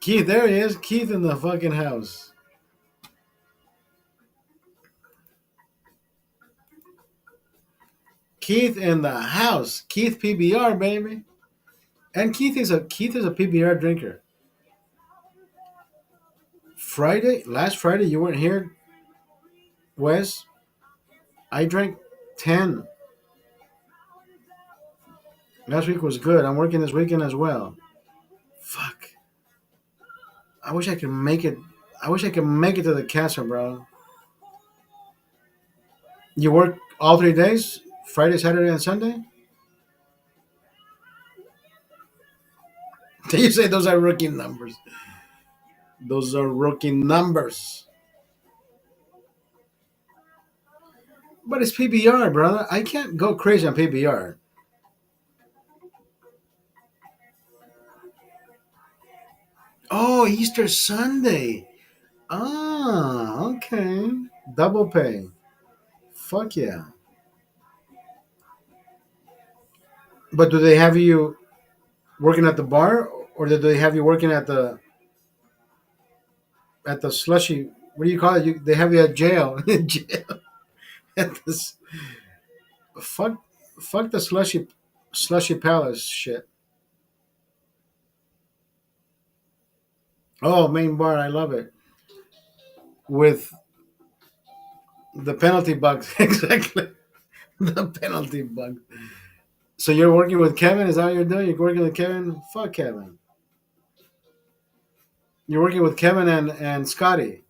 Keith, there he is. Keith in the fucking house. Keith in the house. Keith PBR, baby. And Keith is a PBR drinker. Last Friday, you weren't here, Wes. I drank 10. Last week was good. I'm working this weekend as well. Fuck. I wish I could make it. I wish I could make it to the castle, bro. You work all 3 days? Friday, Saturday, and Sunday? You say those are rookie numbers. Those are rookie numbers. But it's PBR, brother. I can't go crazy on PBR. Oh, Easter Sunday. Ah, okay. Double pay. Fuck yeah. But do they have you working at the bar, or do they have you working at the slushy? What do you call it? They have you at jail. Jail. This, fuck, fuck the slushy palace shit. Oh, main bar, I love it with the penalty bugs. Exactly, the penalty bug. So you're working with Kevin? Is that what you're doing? You're working with Kevin? Fuck Kevin. You're working with Kevin and Scotty.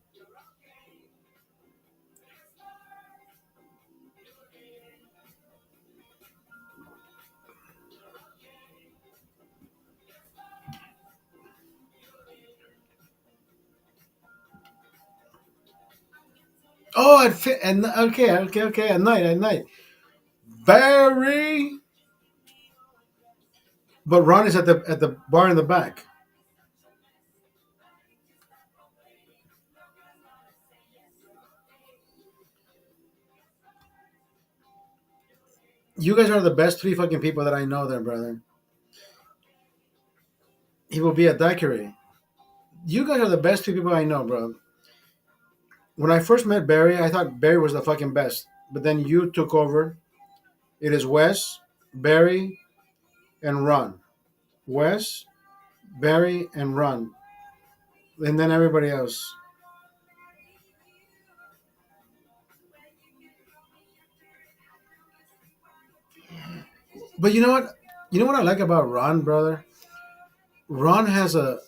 Oh, and okay. At night. Barry, but Ron is at the bar in the back. You guys are the best three fucking people that I know, there, brother. He will be a daiquiri. You guys are the best three people I know, bro. When I first met Barry, I thought Barry was the fucking best, but then you took over. It is Wes, Barry, and Ron. Wes, Barry, and Ron, and then everybody else. But you know what? You know what I like about Ron, brother? Ron has a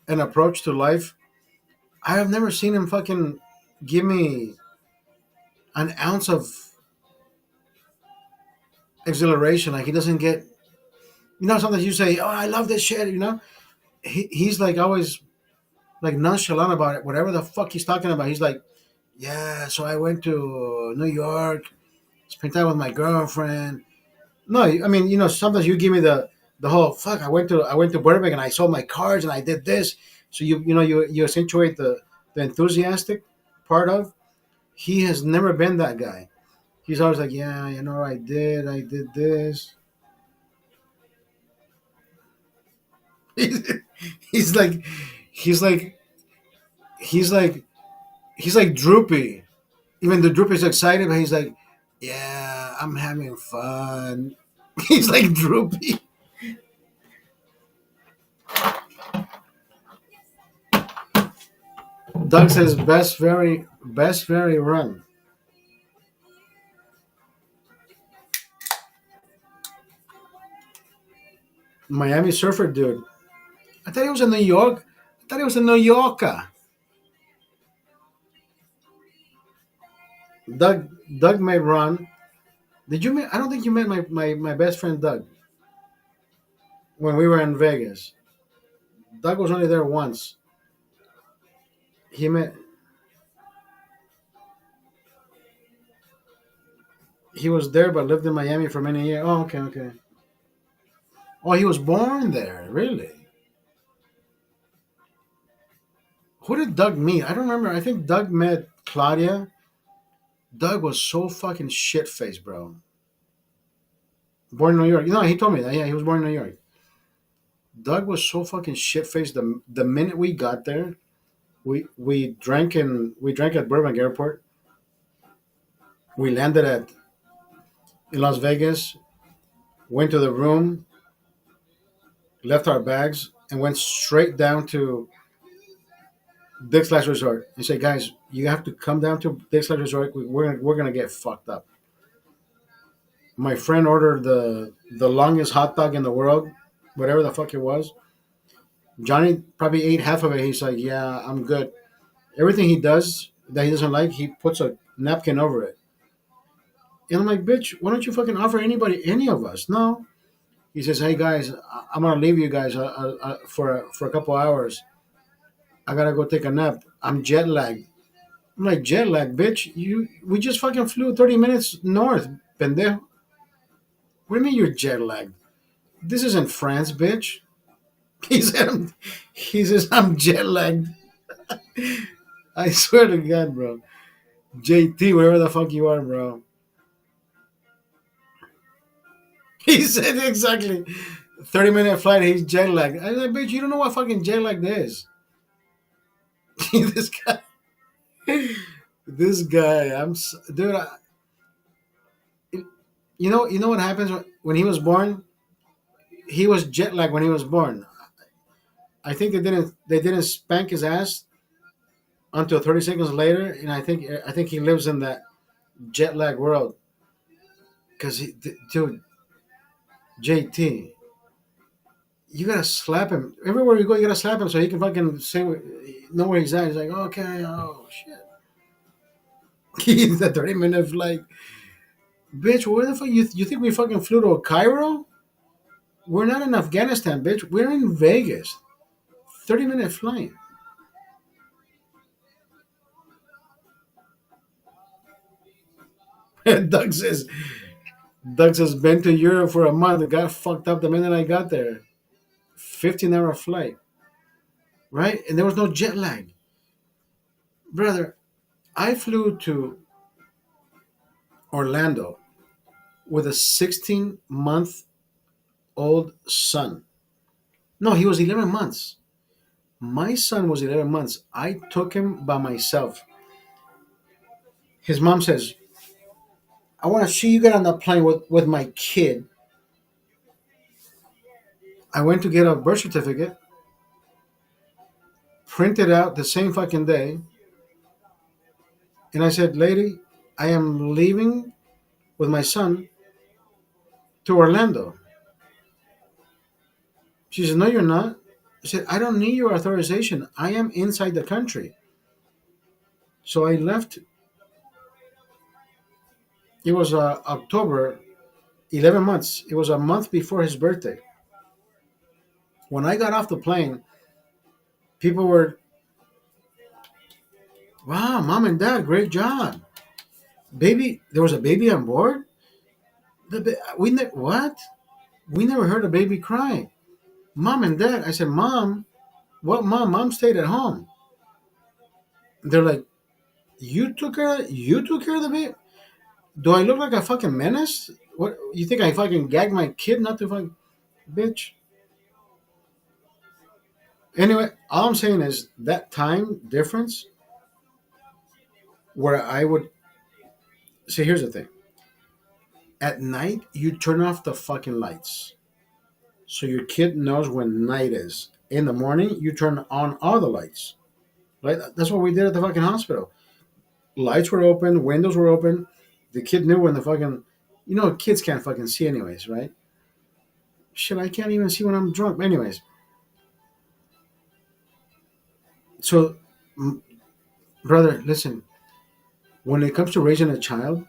an approach to life. I have never seen him fucking give me an ounce of exhilaration. Like he doesn't get. You know, sometimes you say, "Oh, I love this shit." You know, he's like always like nonchalant about it. Whatever the fuck he's talking about, he's like, "Yeah, so I went to New York, spent time with my girlfriend." No, I mean, you know, sometimes you give me the whole fuck. I went to Burbank and I sold my cars and I did this. So you accentuate the enthusiastic part of. He has never been that guy. He's always like, yeah, I did this. he's like, he's like, he's like, he's like droopy. Even the droopy's excited, but he's like, yeah, I'm having fun. He's like droopy. Doug says best very run. Miami Surfer dude. I thought he was in New York. I thought he was a New Yorker. Doug Doug may run. Did you meet? I don't think you met my best friend Doug when we were in Vegas. Doug was only there once. He met. He was there, but lived in Miami for many years. Oh, okay, okay. Oh, he was born there. Really? Who did Doug meet? I don't remember. I think Doug met Claudia. Doug was so fucking shit faced, bro. Born in New York. You know, he told me that. Yeah, he was born in New York. Doug was so fucking shit faced. The minute we got there, we drank at Burbank Airport. We landed at in Las Vegas. Went to the room, left our bags, and went straight down to Dick's Last Resort. He said, "Guys, you have to come down to Dick's Last Resort. We're gonna get fucked up." My friend ordered the longest hot dog in the world, whatever the fuck it was. Johnny probably ate half of it. He's like, "Yeah, I'm good." Everything he does that he doesn't like, he puts a napkin over it. And I'm like, "Bitch, why don't you fucking offer anybody any of us?" No. He says, "Hey guys, I'm gonna leave you guys for a couple hours. I gotta go take a nap. I'm jet lagged." I'm like, "Jet lag, bitch. We just fucking flew 30 minutes north, pendejo. What do you mean you're jet lagged? This isn't France, bitch." He said, he says, "I'm jet lagged." I swear to God, bro. JT, wherever the fuck you are, bro. He said exactly 30-minute flight. He's jet lagged. I was like, "Bitch, you don't know what fucking jet lag is." this guy, this guy. Dude. You know what happens when he was born? He was jet lagged when he was born. I think they didn't spank his ass until 30 seconds later, and I think he lives in that jet lag world. Because dude, JT, you gotta slap him everywhere you go. You gotta slap him so he can fucking know where he's at. He's like, okay, oh shit. He's a 30-minute flight, bitch. Where the fuck you think we fucking flew to Cairo? We're not in Afghanistan, bitch. We're in Vegas. 30-minute flight. Doug says, been to Europe for a month. It got fucked up the minute I got there. 15-hour flight, right? And there was no jet lag. Brother, I flew to Orlando with a 16-month-old son. No, he was 11 months. My son was 11 months. I took him by myself. His mom says, I want to see you get on the plane with my kid. I went to get a birth certificate, printed out the same fucking day, and I said, lady, I am leaving with my son to Orlando. She said, no, you're not. I said, I don't need your authorization. I am inside the country. So I left. It was October, 11 months. It was a month before his birthday. When I got off the plane, people were, wow, mom and dad, great job. Baby, there was a baby on board? What? We never heard a baby cry. Mom and dad. I said, Mom, what mom? Mom stayed at home. They're like, you took care of the baby? Do I look like a fucking menace? What you think I fucking gagged my kid not to fucking bitch? Anyway, all I'm saying is that time difference where I would say here's the thing. At night you turn off the fucking lights. So your kid knows when night is. In the morning you turn on all the lights. Right? That's what we did at the fucking hospital. Lights were open, windows were open. The kid knew when the fucking kids can't fucking see anyways, right? Shit, I can't even see when I'm drunk. Anyways, so brother, listen. When it comes to raising a child,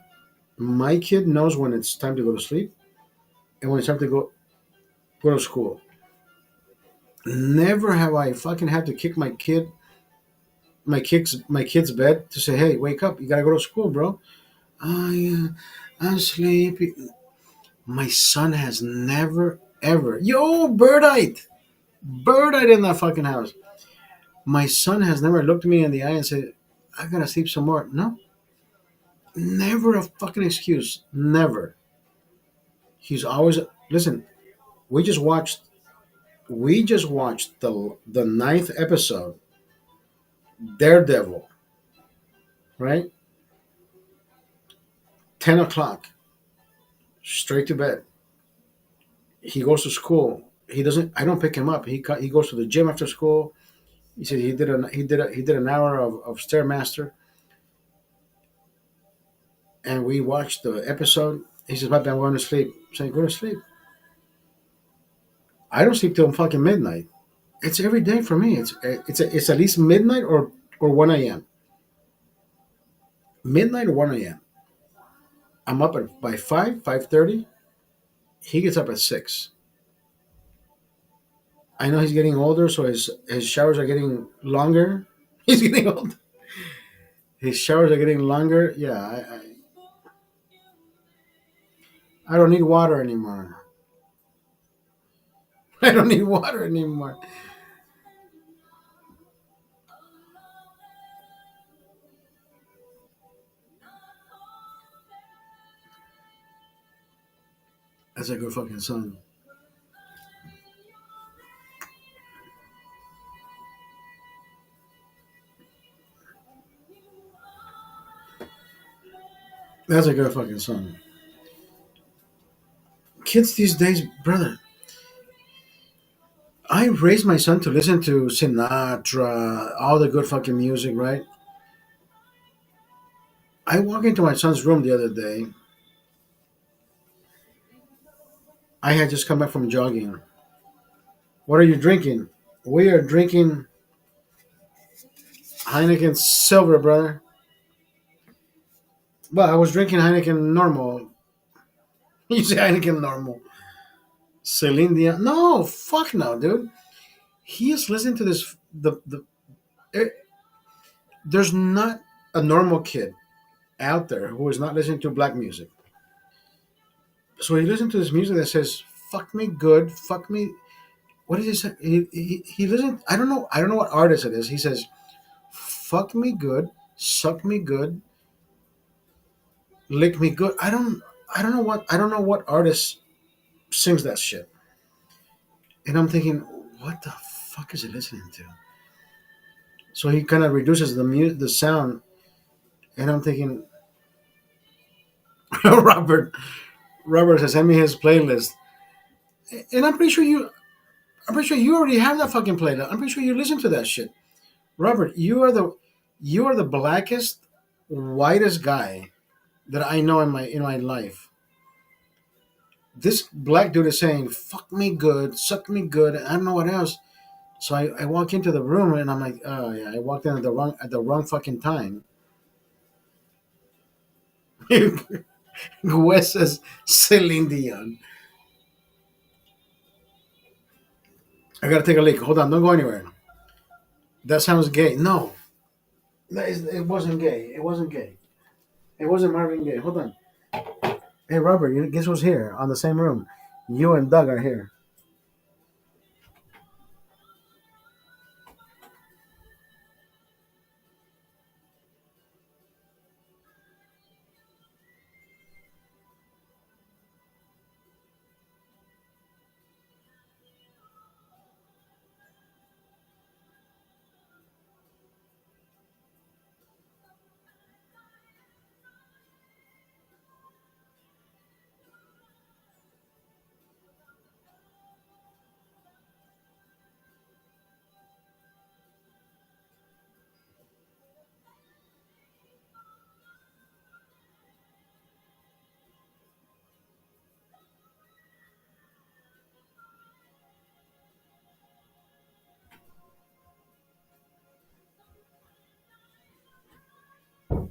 my kid knows when it's time to go to sleep and when it's time to go to school. Never have I fucking had to kick my kid's bed to say, "Hey, wake up! You gotta go to school, bro." I'm sleepy. My son has never ever. Yo, bird-eyed in that fucking house. My son has never looked me in the eye and said, "I gotta sleep some more." No, never a fucking excuse. Never. He's always listen. We just watched. We just watched the ninth episode, Daredevil. Right, 10 o'clock, straight to bed. He goes to school. He doesn't. I don't pick him up. He goes to the gym after school. He said he did an hour of stairmaster, and we watched the episode. He says, "Papi, I'm going to sleep." I say, "Go to sleep." I don't sleep till fucking midnight. It's every day for me. It's at least midnight or 1 a.m. Midnight or 1 a.m. I'm up by 5:30. He gets up at 6. I know he's getting older, so his showers are getting longer. He's getting old. His showers are getting longer. Yeah, I don't need water anymore. I don't need water anymore. That's a good fucking song. That's a good fucking song. Kids these days, brother. I raised my son to listen to Sinatra, all the good fucking music, right? I walk into my son's room the other day. I had just come back from jogging. What are you drinking? We are drinking Heineken Silver, brother. Well, I was drinking Heineken Normal. You say Heineken Normal. Celine Dion. No, fuck no, dude. He is listening to this. Eh, there's not a normal kid out there who is not listening to black music. So he listens to this music that says "fuck me good, fuck me." What is he say? He listens. I don't know. I don't know what artist it is. He says "fuck me good, suck me good, lick me good." I don't know what. I don't know what artist sings that shit. And I'm thinking, what the fuck is he listening to? So he kind of reduces the sound, and I'm thinking, Robert. Robert says, send me his playlist, and I'm pretty sure you already have that fucking playlist. I'm pretty sure you listen to that shit. Robert, you are the blackest, whitest guy that I know in my life. This black dude is saying "fuck me good, suck me good." I don't know what else. So I walk into the room and I'm like, oh yeah, I walked in at the wrong fucking time. Wes says Celine Dion. I gotta take a leak. Hold on, don't go anywhere. That sounds gay. No, it wasn't gay. It wasn't gay. It wasn't Marvin Gaye. Hold on. Hey Robert, guess who's here on the same room? You and Doug are here.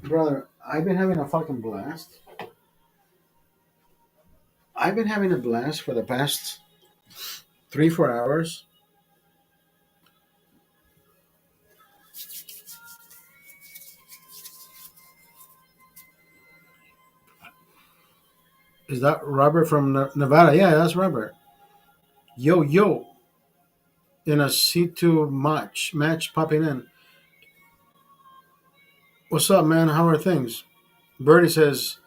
Brother, I've been having a fucking blast. I've been having a blast for the past 3 4 hours. Is that Robert from Nevada? Yeah, that's Robert. Yo yo, in a C2 match popping in. What's up, man? How are things? Birdie says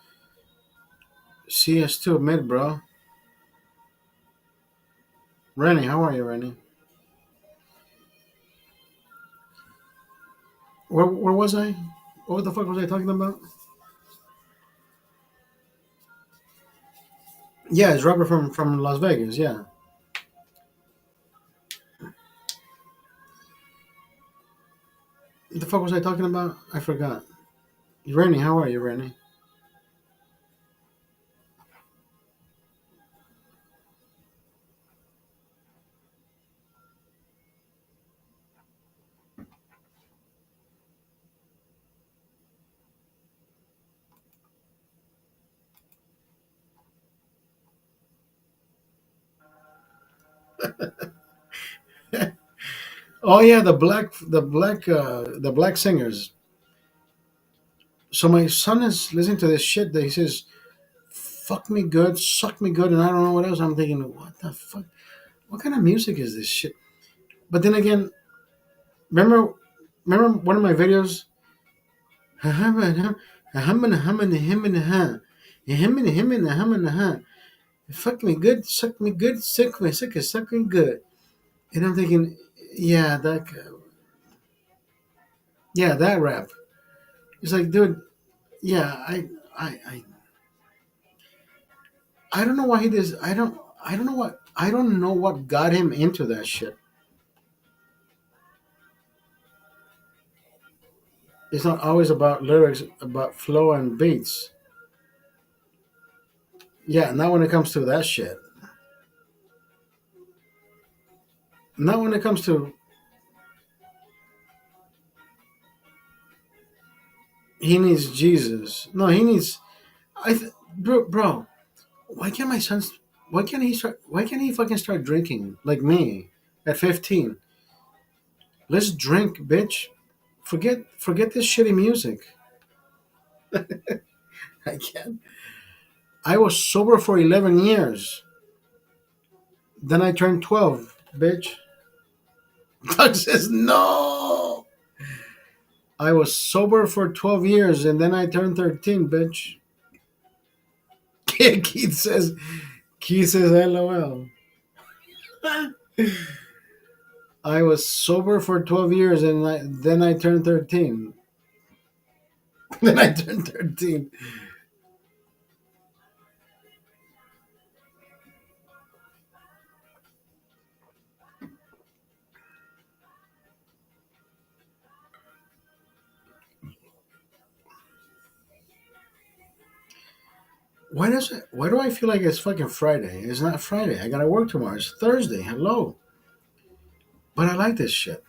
CS2 mid, bro. Rennie, how are you, Rennie? Where was I? What the fuck was I talking about? Yeah, it's Robert from Las Vegas. Yeah. What the fuck was I talking about? I forgot. Rennie, how are you, Rennie? Oh yeah, the black singers. So my son is listening to this shit that he says, "Fuck me good, suck me good," and I don't know what else. I'm thinking, what the fuck? What kind of music is this shit? But then again, remember, remember one of my videos. Fuck me good, suck me good, suck me good. And I'm thinking, yeah, yeah, that rap. It's like, dude, yeah, I I don't know why he does. I don't know what. I don't know what got him into that shit. It's not always about lyrics, about flow and beats. Yeah, not when it comes to that shit. Not when it comes to he needs Jesus. No, he needs. Bro, why can't my son? Why can't he start? Why can't he fucking start drinking like me at 15? Let's drink, bitch. Forget this shitty music. I can't. I was sober for 11 years. Then I turned 12, bitch. Doug says no. I was sober for 12 years and then I turned 13, bitch. Keith says Keith says LOL. I was sober for 12 years and then I turned 13. Then I turned 13. Why do I feel like it's fucking Friday? It's not Friday. I gotta work tomorrow. It's Thursday. Hello. But I like this shit.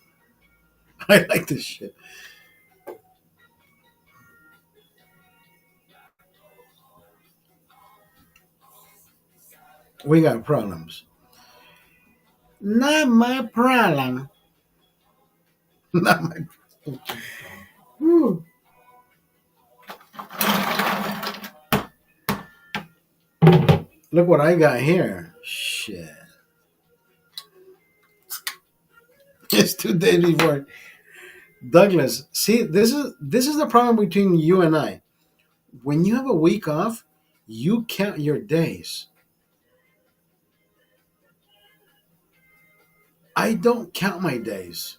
I like this shit. We got problems. Not my problem. Not my Whew. Look what I got here. Shit. It's 2 days before. Douglas, see, this is the problem between you and I. When you have a week off, you count your days. I don't count my days.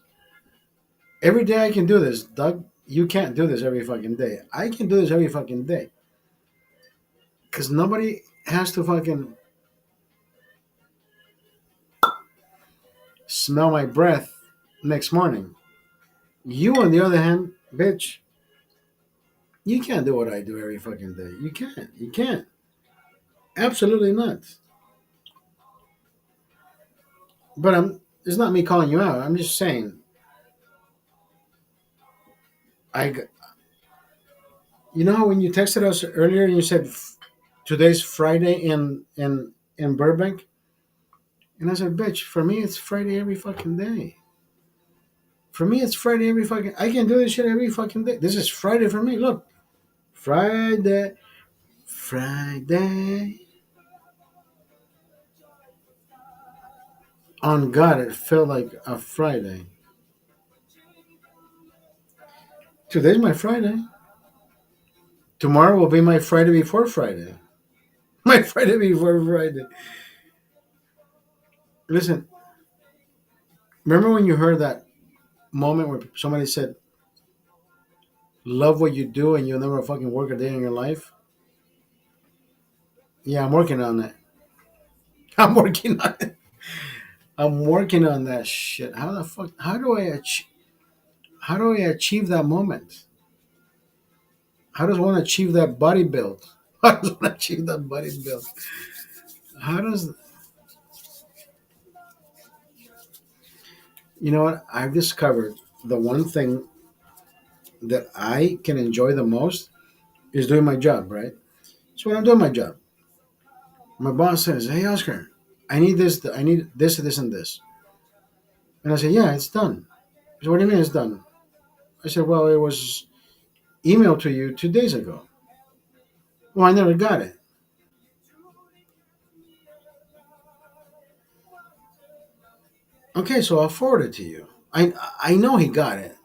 Every day I can do this. Doug, you can't do this every fucking day. I can do this every fucking day. Because nobody has to fucking smell my breath next morning. You, on the other hand, bitch, you can't do what I do every fucking day. You can't. You can't. Absolutely not. But it's not me calling you out. I'm just saying. I, you know how when you texted us earlier and you said today's Friday in Burbank, and I said, bitch, for me it's Friday every fucking day. For me it's Friday every fucking. I can do this shit every fucking day. This is Friday for me. Look, Friday, Friday. On God, it felt like a Friday. Today's my Friday. Tomorrow will be my Friday before Friday. My Friday before Friday. Listen, remember when you heard that moment where somebody said, love what you do and you'll never fucking work a day in your life? Yeah, I'm working on that. I'm working on it. I'm working on that shit. How the fuck? How do I achieve that moment? How does one achieve that body build? How does one achieve that body build? How does you know what? I've discovered the one thing that I can enjoy the most is doing my job, right? So when I'm doing my job, my boss says, "Hey, Oscar, I need this, and this." And I say, "Yeah, it's done." He said, "What do you mean it's done?" I said, "Well, it was emailed to you 2 days ago." Well, I never got it. Okay, so I'll forward it to you. I know he got it,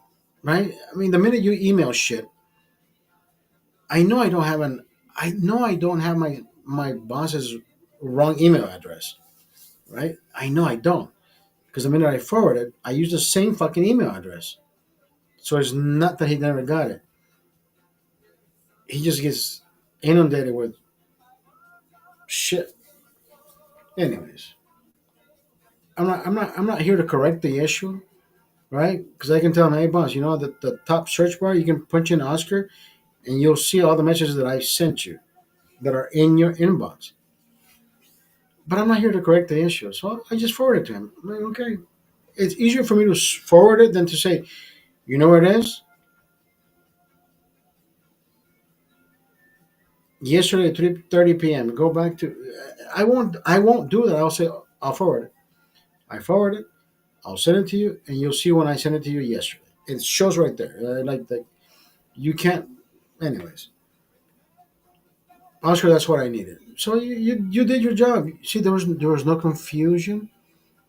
right? I mean, the minute you email shit, I know I don't have an I know I don't have my boss's wrong email address, right? I know I don't because the minute I forward it, I use the same fucking email address. So it's not that he never got it. He just gets inundated with Shit. Anyways, I'm not here to correct the issue, right? Because I can tell him, hey boss, you know that the top search bar, you can punch in Oscar, and you'll see all the messages that I sent you that are in your inbox. But I'm not here to correct the issue, so I just forward it to him. I'm like, okay, it's easier for me to forward it than to say, you know where it is? Yesterday at 3:30 p.m. Go back to. I won't do that. I'll say I'll forward it. I forward it. I'll send it to you, and you'll see when I sent it to you yesterday. It shows right there. Like that, you can't. Anyways, Oscar, that's what I needed. So you did your job. See, there was no confusion.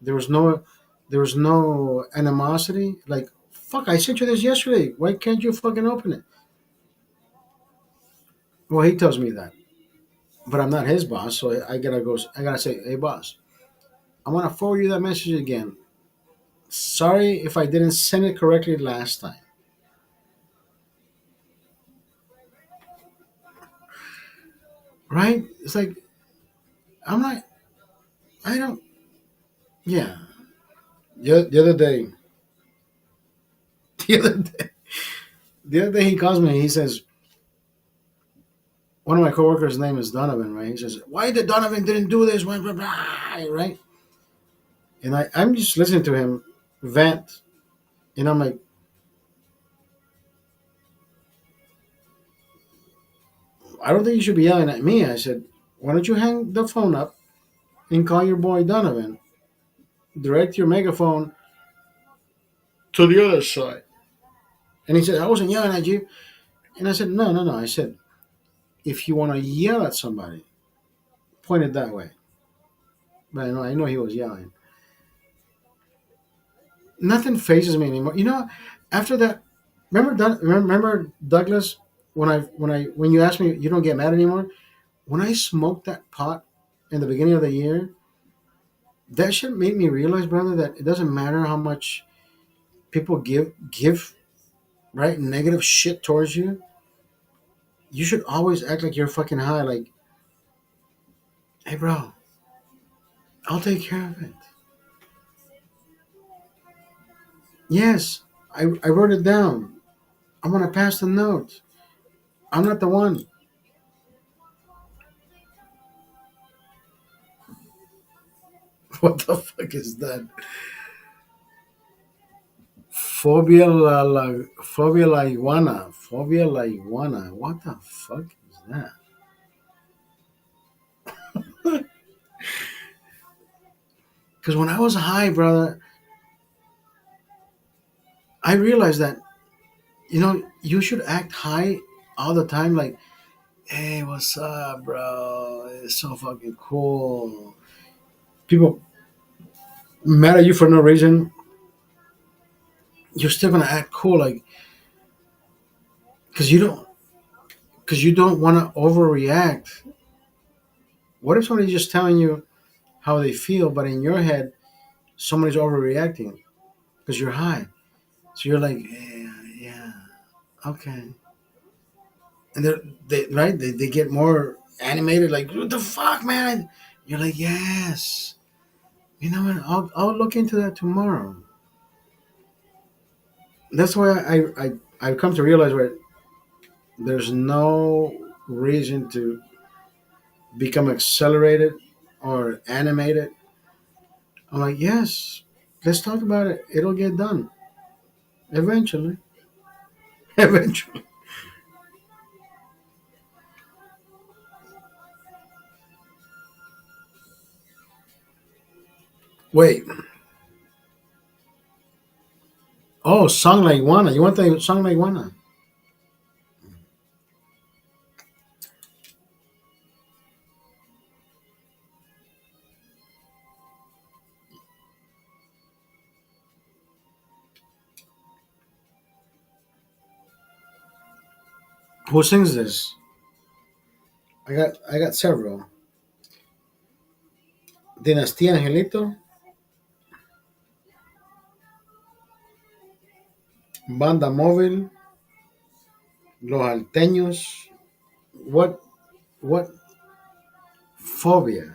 There was no there was no animosity. Like fuck, I sent you this yesterday. Why can't you fucking open it? Well, he tells me that, but I'm not his boss, so I gotta go. I gotta say, hey boss, I want to forward you that message again. Sorry if I didn't send it correctly last time. Right? It's like I'm not. I don't. Yeah. The other day, the other day, the other day he calls me. He says one of my coworkers' name is Donovan. Right? He says, "Why did Donovan didn't do this?" Blah, blah, blah, right? And I'm just listening to him vent, and I'm like, I don't think you should be yelling at me. I said, why don't you hang the phone up and call your boy Donovan? Direct your megaphone to the other side. And he said, I wasn't yelling at you. And I said, no, no, no. I said, if you want to yell at somebody, point it that way. But I know he was yelling. Nothing phases me anymore. You know, after that, remember Douglas when you asked me, you don't get mad anymore. When I smoked that pot in the beginning of the year, that shit made me realize, brother, that it doesn't matter how much people give right negative shit towards you. You should always act like you're fucking high. Like, hey, bro, I'll take care of it. Yes, I wrote it down. I'm gonna pass the note. I'm not the one. What the fuck is that? Phobia la iguana. Phobia la iguana. What the fuck is that? Because when I was high, brother, I realized that you should act high all the time. Like, hey, what's up, bro? It's so fucking cool. People mad at you for no reason. You're still gonna act cool, like, because you don't want to overreact. What if somebody's just telling you how they feel, but in your head somebody's overreacting because you're high? So you're like, yeah, yeah, okay, and they get more animated, like, what the fuck, man? You're like, yes, you know what? I'll look into that tomorrow. That's why I've come to realize where there's no reason to become accelerated or animated. I'm like, yes, let's talk about it. It'll get done eventually. Eventually. Wait. Oh, song like Iguana. You want the song like Iguana? Who sings this? I got several. Dinastía Angelito, Banda Móvil, Los Alteños. What what Phobia.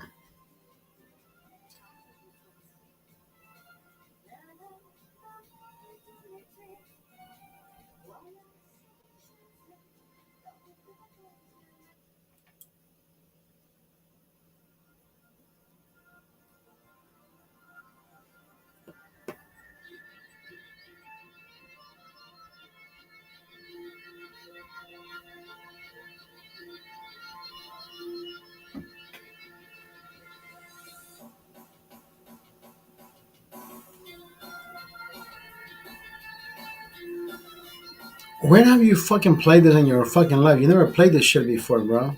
When have you fucking played this in your fucking life? You never played this shit before, bro.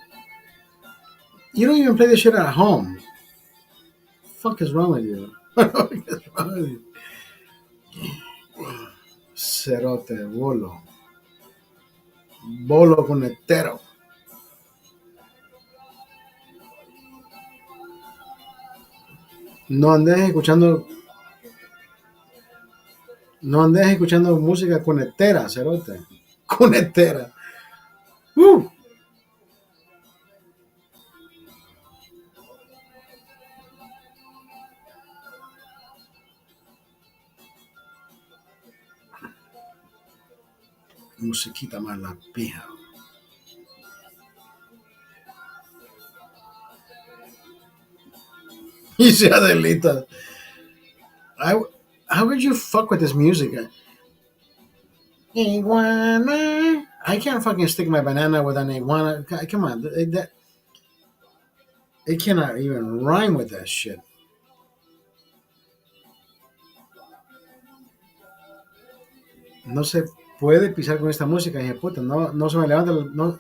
You don't even play this shit at home. Fuck is wrong with you? What is wrong with you? Cerote, bolo. Bolo con hetero. No andes escuchando, no andes escuchando música con hetera, cerote. Con hetera. Uh, musiquita más la pija. Y se Adelita. I, how would you fuck with this music? Iguana. I can't fucking stick my banana with an iguana. Come on, it cannot even rhyme with that shit. No se puede pisar con esta música, hija de puta. No, no se me levanta, no,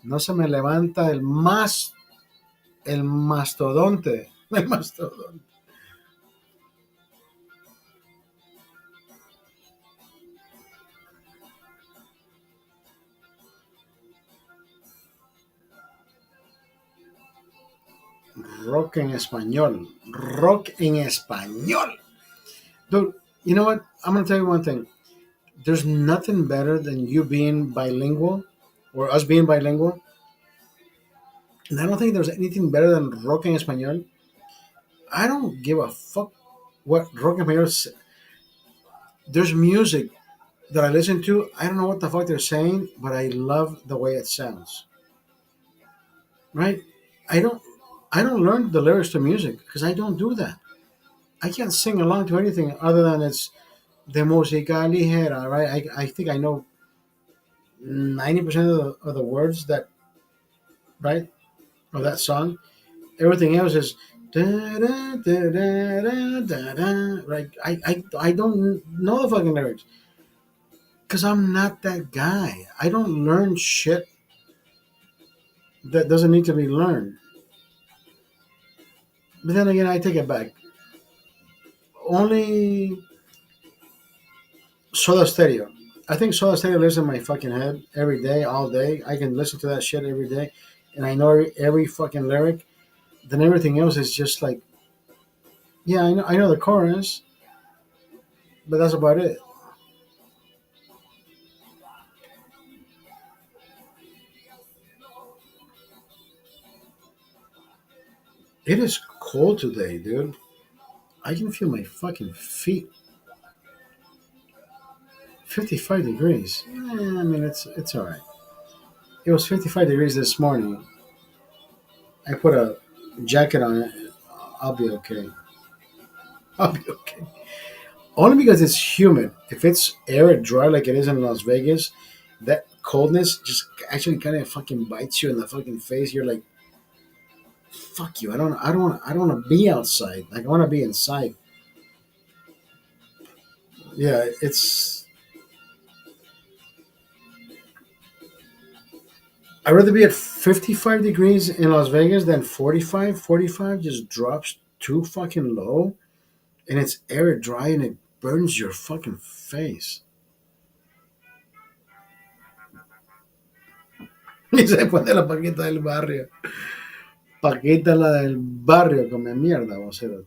no se me levanta el mastodonte, el mastodonte. Rock en español, rock en español. Dude, you know what? I'm gonna tell you one thing. There's nothing better than you being bilingual or us being bilingual. And I don't think there's anything better than rock en español. I don't give a fuck what rock en español is. There's music that I listen to. I don't know what the fuck they're saying, but I love the way it sounds. Right? I don't I don't learn the lyrics to music because I don't do that. I can't sing along to anything other than it's de música ligera, right? I think I know 90% of the words that right of that song. Everything else is da, da, da, da, da, da, da, right. I don't know the fucking lyrics because I'm not that guy. I don't learn shit that doesn't need to be learned. But then again, I take it back. Only Soda Stereo. I think Soda Stereo lives in my fucking head every day, all day. I can listen to that shit every day, and I know every fucking lyric. Then everything else is just like, yeah, I know the chorus, but that's about it. It is cold today, dude. I can feel my fucking feet. 55 degrees. I mean, it's all right. It was 55 degrees this morning. I put a jacket on it. I'll be okay. I'll be okay. Only because it's humid. If it's arid dry like it is in Las Vegas, that coldness just actually kind of fucking bites you in the fucking face. You're like, fuck you. I don't want to be outside. Like I want to be inside. Yeah, it's. I'd rather be at 55 degrees in Las Vegas than 45. 45 just drops too fucking low, and it's air dry and it burns your fucking face. Y se pone la paquita del barrio. Paquita la del barrio, come mierda, vocero.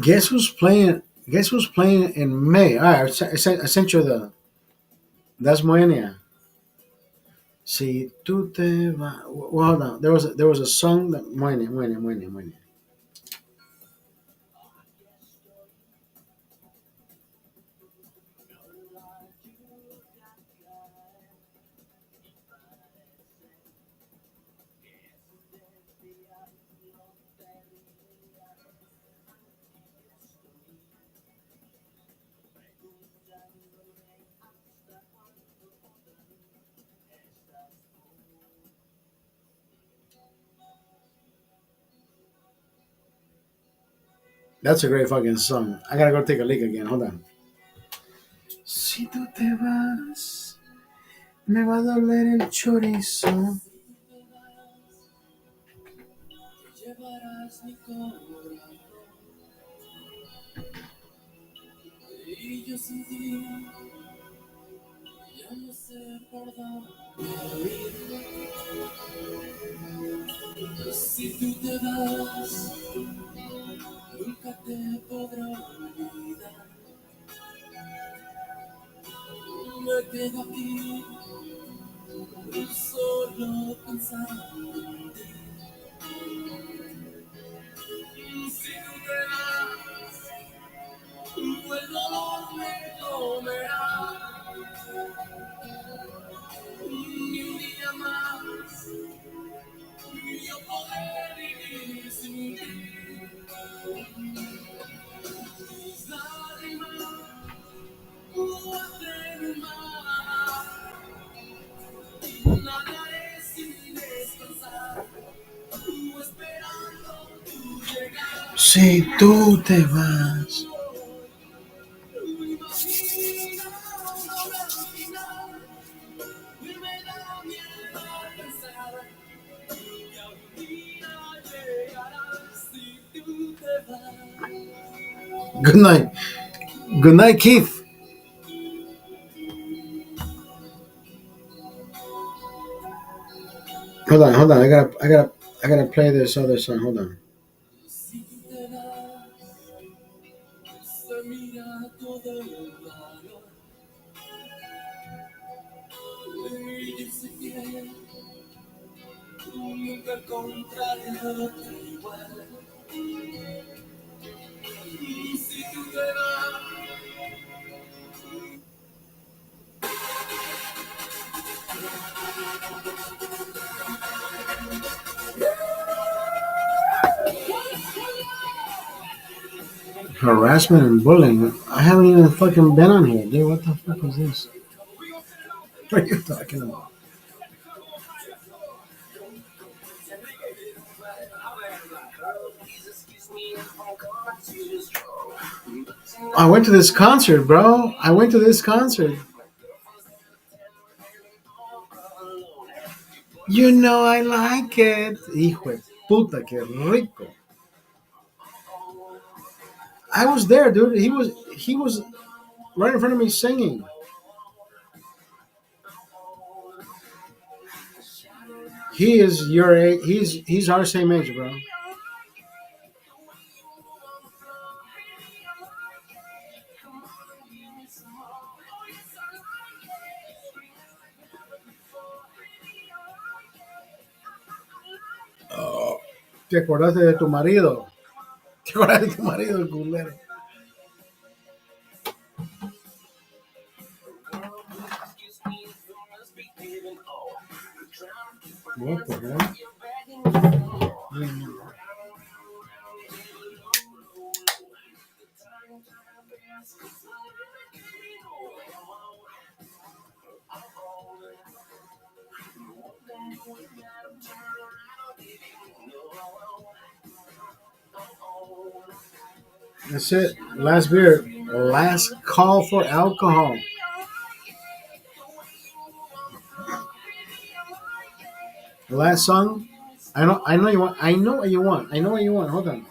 Guess who's playing? Guess who's playing in May? All right, I sent you the. That's Moenia. Si tú te vas. Well, hold on. There was a song that Moenia, Moenia, Moenia, Moenia. That's a great fucking song. I gotta go take a leak again. Hold on. Si tú te vas, me va a doler el chorizo. Si tú te vas. Good night. Good night, Keith. Hold on. I gotta play this other song. Hold on. Harassment and bullying. I haven't even fucking been on here, dude. What the fuck is this? What are you talking about? I went to this concert, bro. I went to this concert. You know I like it. Hijo de puta, que rico. I was there, dude. He was right in front of me singing. He is your age. He's our same age, bro. ¿Te acordaste de tu marido? ¿Te acuerdas de tu marido, el culero? What the hell? That's it. Last beer. Last call for alcohol. The last song. I know you want. I know what you want. I know what you want. Hold on.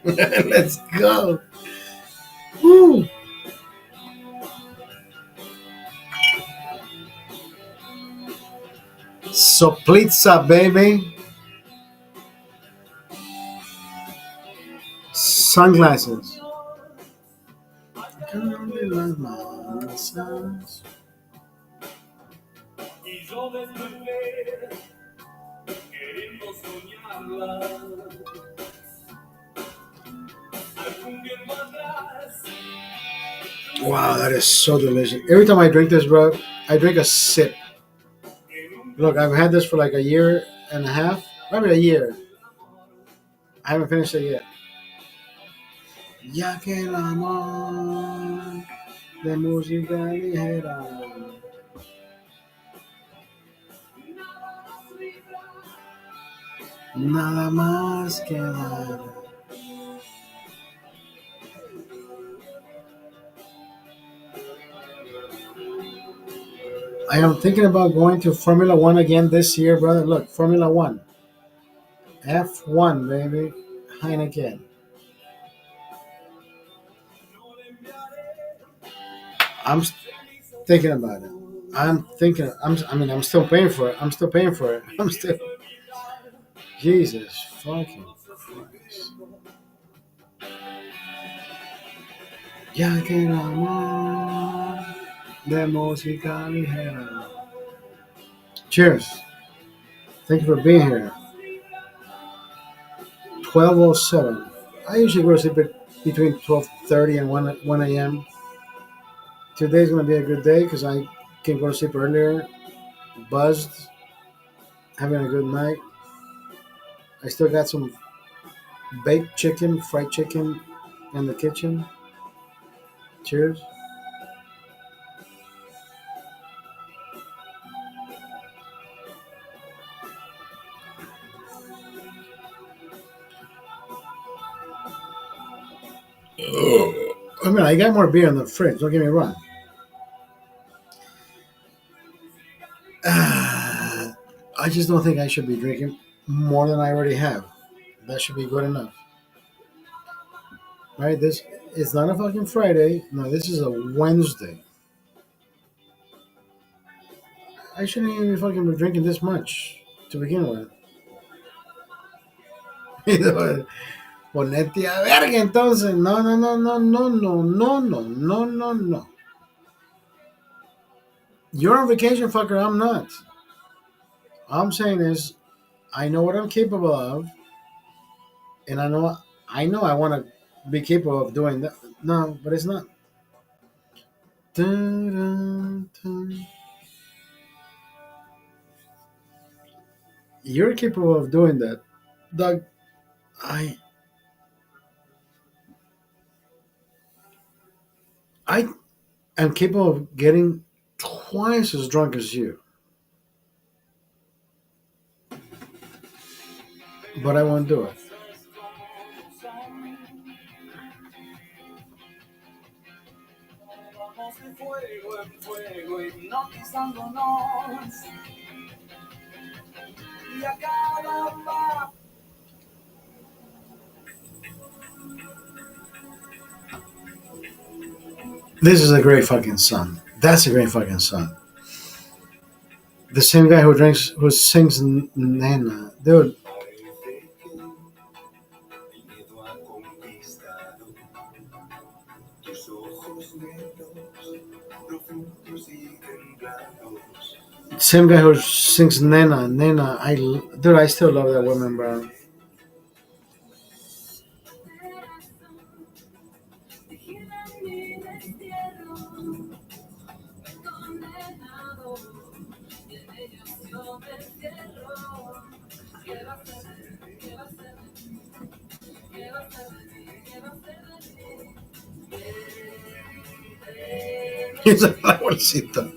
Let's go. Woo. Soplitza, baby. Sunglasses. Wow, that is so delicious. Every time I drink this, bro, I drink a sip. Look, I've had this for like a year and a half, maybe a year. I haven't finished it yet. Ya que el amor de música ligera. Nada más que dar. I am thinking about going to Formula One again this year, brother. Look, Formula One. F1, baby. Heineken. I'm thinking about it. I'm thinking. I mean, I'm still paying for it. I'm still paying for it. I'm still. Jesus fucking Christ. Ya que el amor de música ligera. Cheers. Thank you for being here. 12:07. I usually go to sleep between 12:30 and 1 a.m. Today's going to be a good day because I can go to sleep earlier, buzzed, having a good night. I still got some baked chicken, fried chicken in the kitchen. Cheers. I mean, I got more beer in the fridge. Don't get me wrong. I just don't think I should be drinking more than I already have. That should be good enough. Right? This is not a fucking Friday. No, this is a Wednesday. I shouldn't even be fucking be drinking this much to begin with. You know, ponete a verga entonces. No, no, no, no, no, no, no, no, no, no, no. You're on vacation, fucker. I'm not. All I'm saying is, I know what I'm capable of, and I know I want to be capable of doing that. No, but it's not. Dun, dun, dun. You're capable of doing that, Doug. I, I am capable of getting twice as drunk as you, but I won't do it. This is a great fucking song. That's a great fucking song. The same guy who sings Nena, dude. Same guy who sings Nena, Nena. Dude, I still love that woman, bro. Saca la bolsita.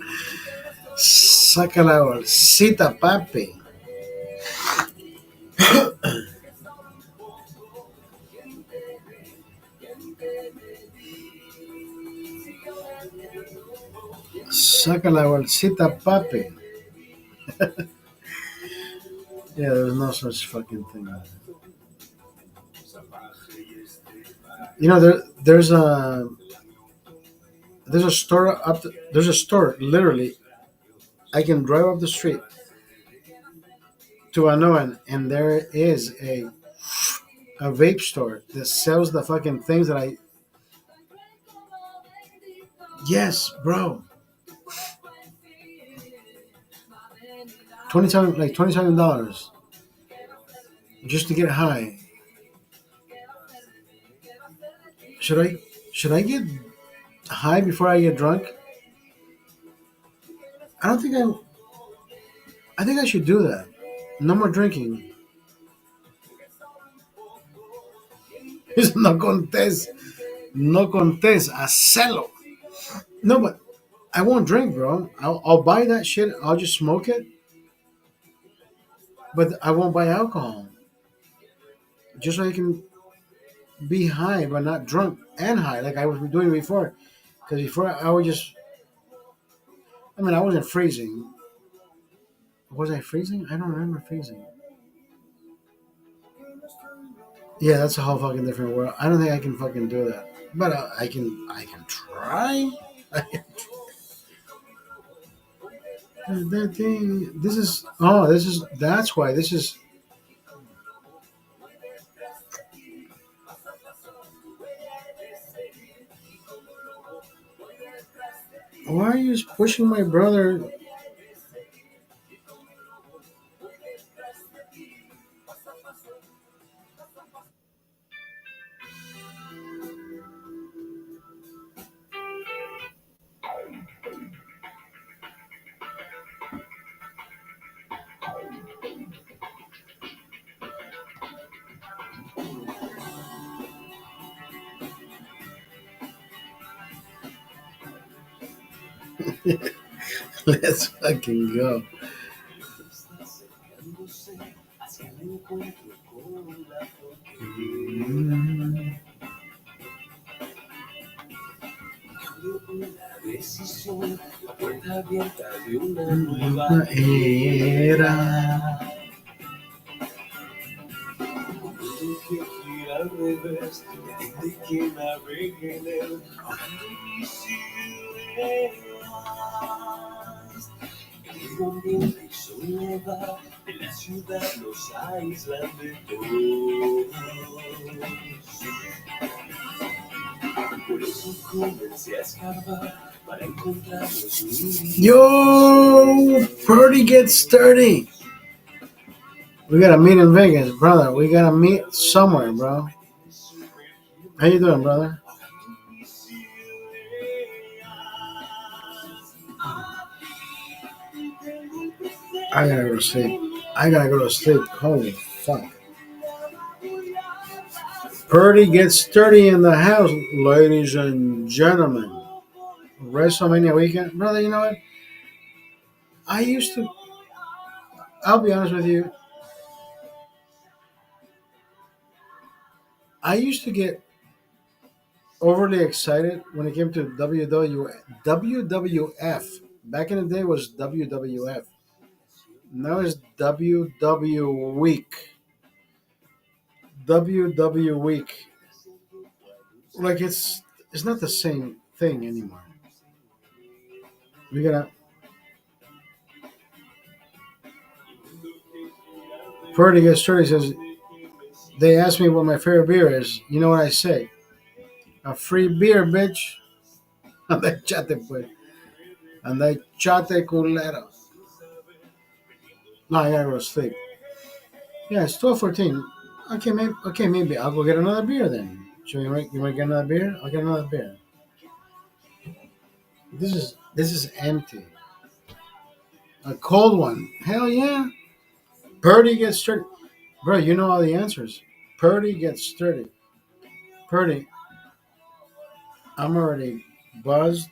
Saca la bolsita, papi. Saca la bolsita, papi. Yeah, there's no such fucking thing. You know, there's a store there's a store literally. I can drive up the street to Anoan, and there is a vape store that sells the fucking things that I. Yes, bro. 27 like $27 just to get high. Should I should I get high before I get drunk? I don't think I think I should do that. No more drinking. It's no contest. No contest. Hacelo. No, but I won't drink, bro. I'll buy that shit. I'll just smoke it, but I won't buy alcohol. Just so I can be high, but not drunk and high like I was doing before. Because before I was just, I mean, I wasn't freezing. Was I freezing? I don't remember freezing. Yeah, that's a whole fucking different world. I don't think I can fucking do that. But I can try. That thing. This is. Oh, this is. That's why this is. Why are you pushing my brother? Let's fucking go. Mm. Una era. Yo, Purdy gets sturdy. We gotta meet in Vegas, brother. We gotta meet somewhere, bro. How you doing, brother? I gotta go to sleep. I gotta go to sleep. Holy fuck. Purdy gets sturdy in the house, ladies and gentlemen. WrestleMania weekend, brother. You know what? I used to. I'll be honest with you. I used to get overly excited when it came to WWF. Back in the day, it was WWF. Now it's WW Week. WW Week. Like it's not the same thing anymore. We gotta. Purdy gets started. Says they asked me what my favorite beer is. You know what I say? A free beer, bitch. Andate pues. Andate culero. No, I gotta go to sleep. Yeah, it's 12:14. Okay, maybe I'll go get another beer then. So you might get another beer? I'll get another beer. This is empty. A cold one. Hell yeah. Purdy gets sturdy. Bro, you know all the answers. Purdy gets sturdy. Purdy, I'm already buzzed,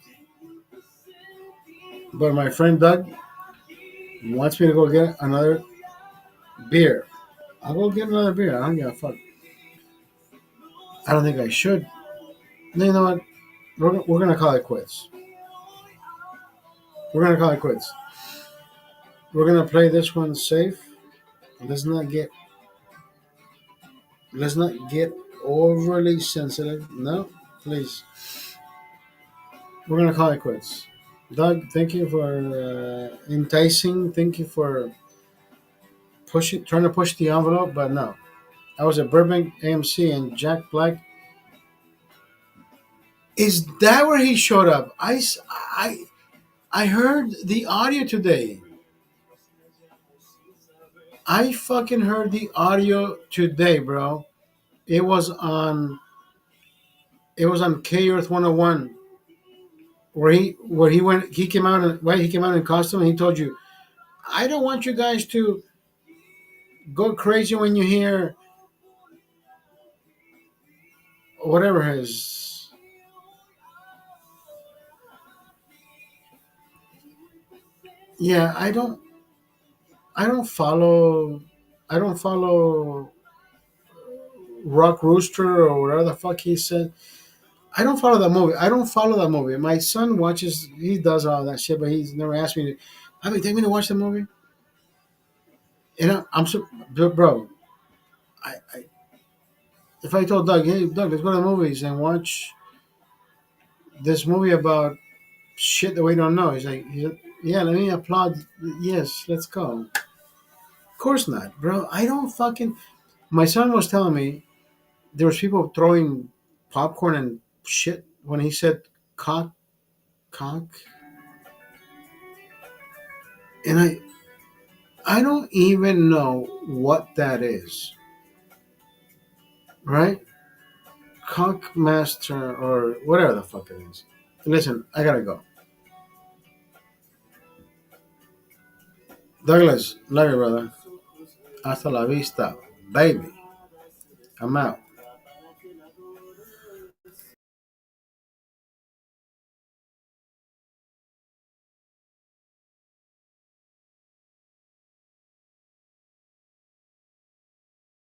but my friend Doug wants me to go get another beer. I'll go get another beer. I don't give a fuck. I don't think I should. You know what? We're gonna call it quits. We're gonna call it quits. We're gonna play this one safe. Let's not get let's not get overly sensitive. No, please. We're gonna call it quits. Doug, thank you for enticing. Thank you for trying to push the envelope. But no, I was at Burbank AMC and Jack Black. Is that where he showed up? I heard the audio today. I fucking heard the audio today, bro. It was on it was on K Earth 101 where he came out and he came out in costume and he told you, I don't want you guys to go crazy when you hear whatever his. Yeah, I don't follow Rock Rooster or whatever the fuck he said. I don't follow that movie. I don't follow that movie. My son watches. He does all that shit, but he's never asked me to. I mean, take me to watch the movie. And I'm so, bro. I if I told Doug, hey Doug, let's go to the movies and watch this movie about shit that we don't know. He's like, yeah, let me applaud. Yes, let's go. Of course not, bro. I don't fucking. My son was telling me there was people throwing popcorn and shit when he said cock, cock, and I don't even know what that is, right? Cock master or whatever the fuck it is. Listen, I gotta go. Douglas, love you, brother. Hasta la vista, baby. I'm out.